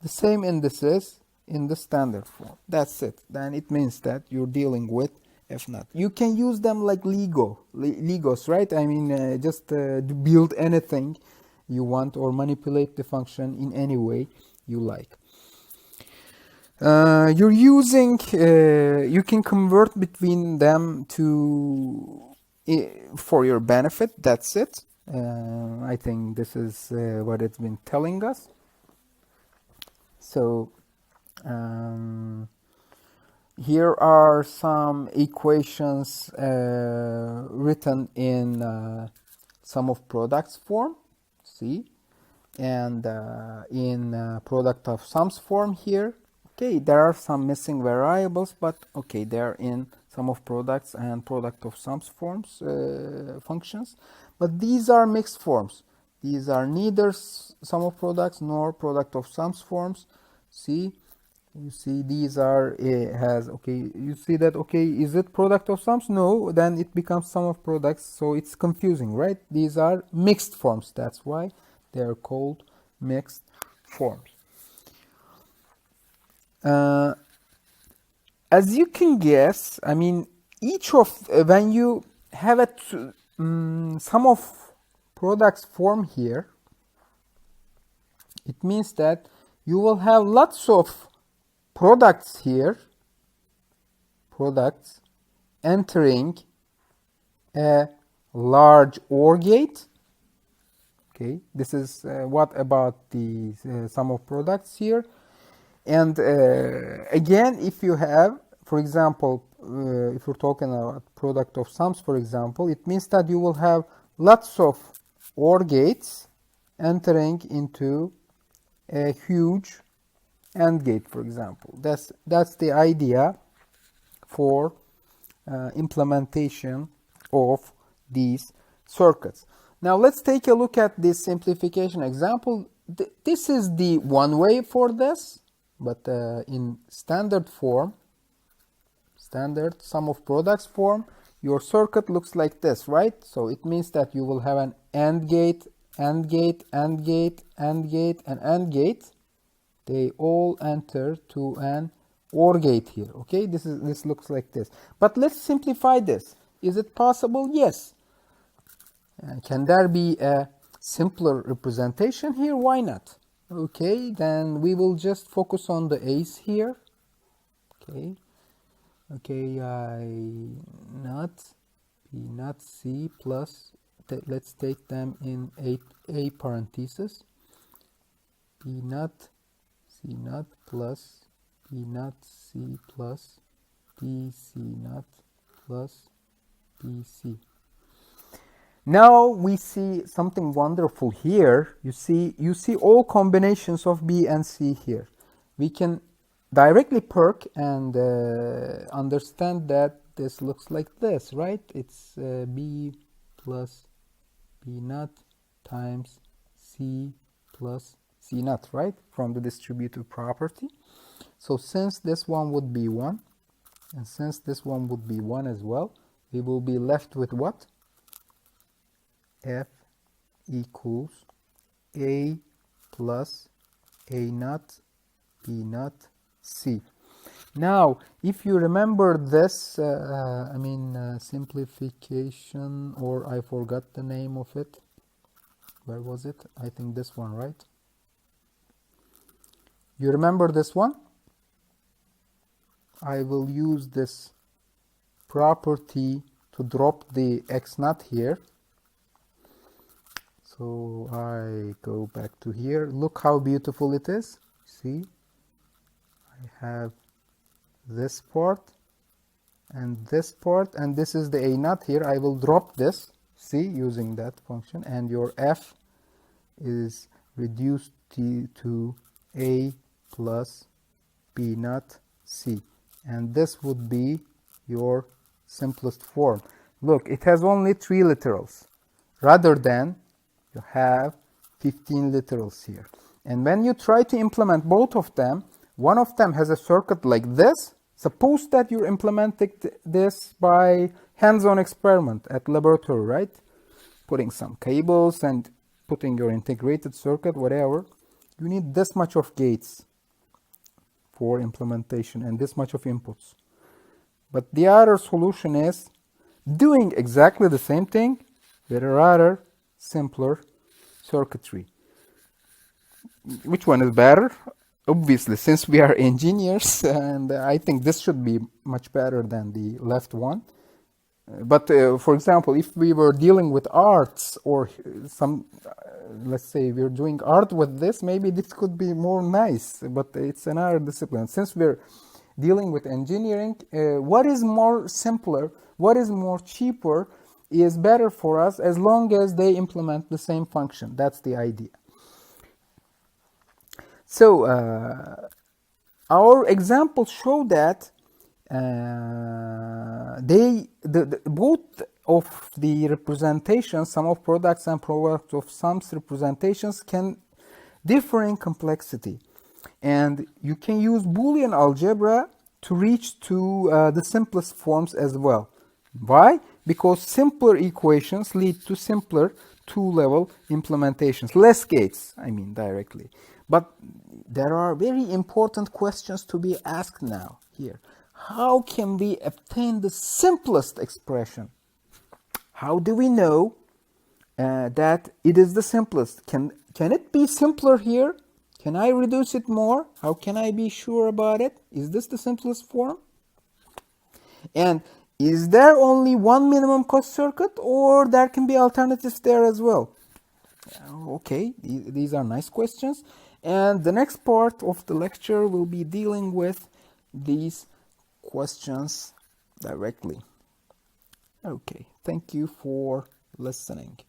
S1: the same indices in the standard form. That's it. Then it means that you're dealing with f0. You can use them like Legos, right? I mean, just build anything you want or manipulate the function in any way you like. You're using, you can convert between them to for your benefit. That's it. I think this is what it's been telling us. So here are some equations written in sum of products form, see, and in product of sums form here. Okay, there are some missing variables, but okay, they're in sum of products and product of sums forms functions. But these are mixed forms. These are neither sum of products nor product of sums forms. See, you see these are okay. You see that, okay, is it product of sums? No, then it becomes sum of products. So it's confusing, right? These are mixed forms. That's why they are called mixed forms. As you can guess, I mean, each of when you have a sum of products form here, it means that you will have lots of products here, products entering a large OR gate. Okay, this is what about the sum of products here. And again, if you have, for example, if we're talking about product of sums, for example, it means that you will have lots of OR gates entering into a huge AND gate, for example. That's the idea for implementation of these circuits. Now let's take a look at this simplification example. This is the one way for this. But in standard form, standard sum of products form, your circuit looks like this, right? So it means that you will have an AND gate, AND gate, AND gate, AND gate, and AND gate. they all enter to an OR gate here. Okay, this looks like this. But let's simplify this. Is it possible? Yes. Can there be a simpler representation here? Why not? Okay, then we will just focus on the A's here. Okay, I not B not C plus, let's take them in A parentheses. B not C not plus B not C plus B C not plus B C. Now we see something wonderful here. You see all combinations of B and C here. We can directly perk and understand that this looks like this, right? It's B plus B naught times C plus C naught, right? From the distributive property. So since this one would be 1, and since this one would be 1 as well, we will be left with what? F equals A plus A naught B naught C. Now, if you remember this, simplification, or I forgot the name of it. Where was it? I think this one, right? You remember this one? I will use this property to drop the X naught here. So I go back to here. Look how beautiful it is. See, I have this part and this part, and this is the A naught here. I will drop this, see, using that function, and your F is reduced to A plus B naught C, and this would be your simplest form. Look, it has only 3 literals rather than you have 15 literals here. And when you try to implement both of them, one of them has a circuit like this. Suppose that you're implementing this by hands-on experiment at laboratory, right? Putting some cables and putting your integrated circuit, whatever. You need this much of gates for implementation and this much of inputs. But the other solution is doing exactly the same thing with a rather simpler circuitry. Which one is better? Obviously, since we are engineers, and I think this should be much better than the left one. But for example, if we were dealing with arts or some, let's say we're doing art with this, maybe this could be more nice, but it's another discipline. Since we're dealing with engineering, what is more simpler, what is more cheaper is better for us as long as they implement the same function. That's the idea. So our examples show that both of the representations, sum of products and product of sums representations, can differ in complexity, and you can use Boolean algebra to reach to the simplest forms as well. Why? Because simpler equations lead to simpler two-level implementations, less gates, I mean, directly. But there are very important questions to be asked now here. How can we obtain the simplest expression? How do we know that it is the simplest? Can it be simpler here? Can I reduce it more? How can I be sure about it? Is this the simplest form? And is there only one minimum cost circuit, or there can be alternatives there as well? Okay, these are nice questions. And the next part of the lecture will be dealing with these questions directly. Okay, thank you for listening.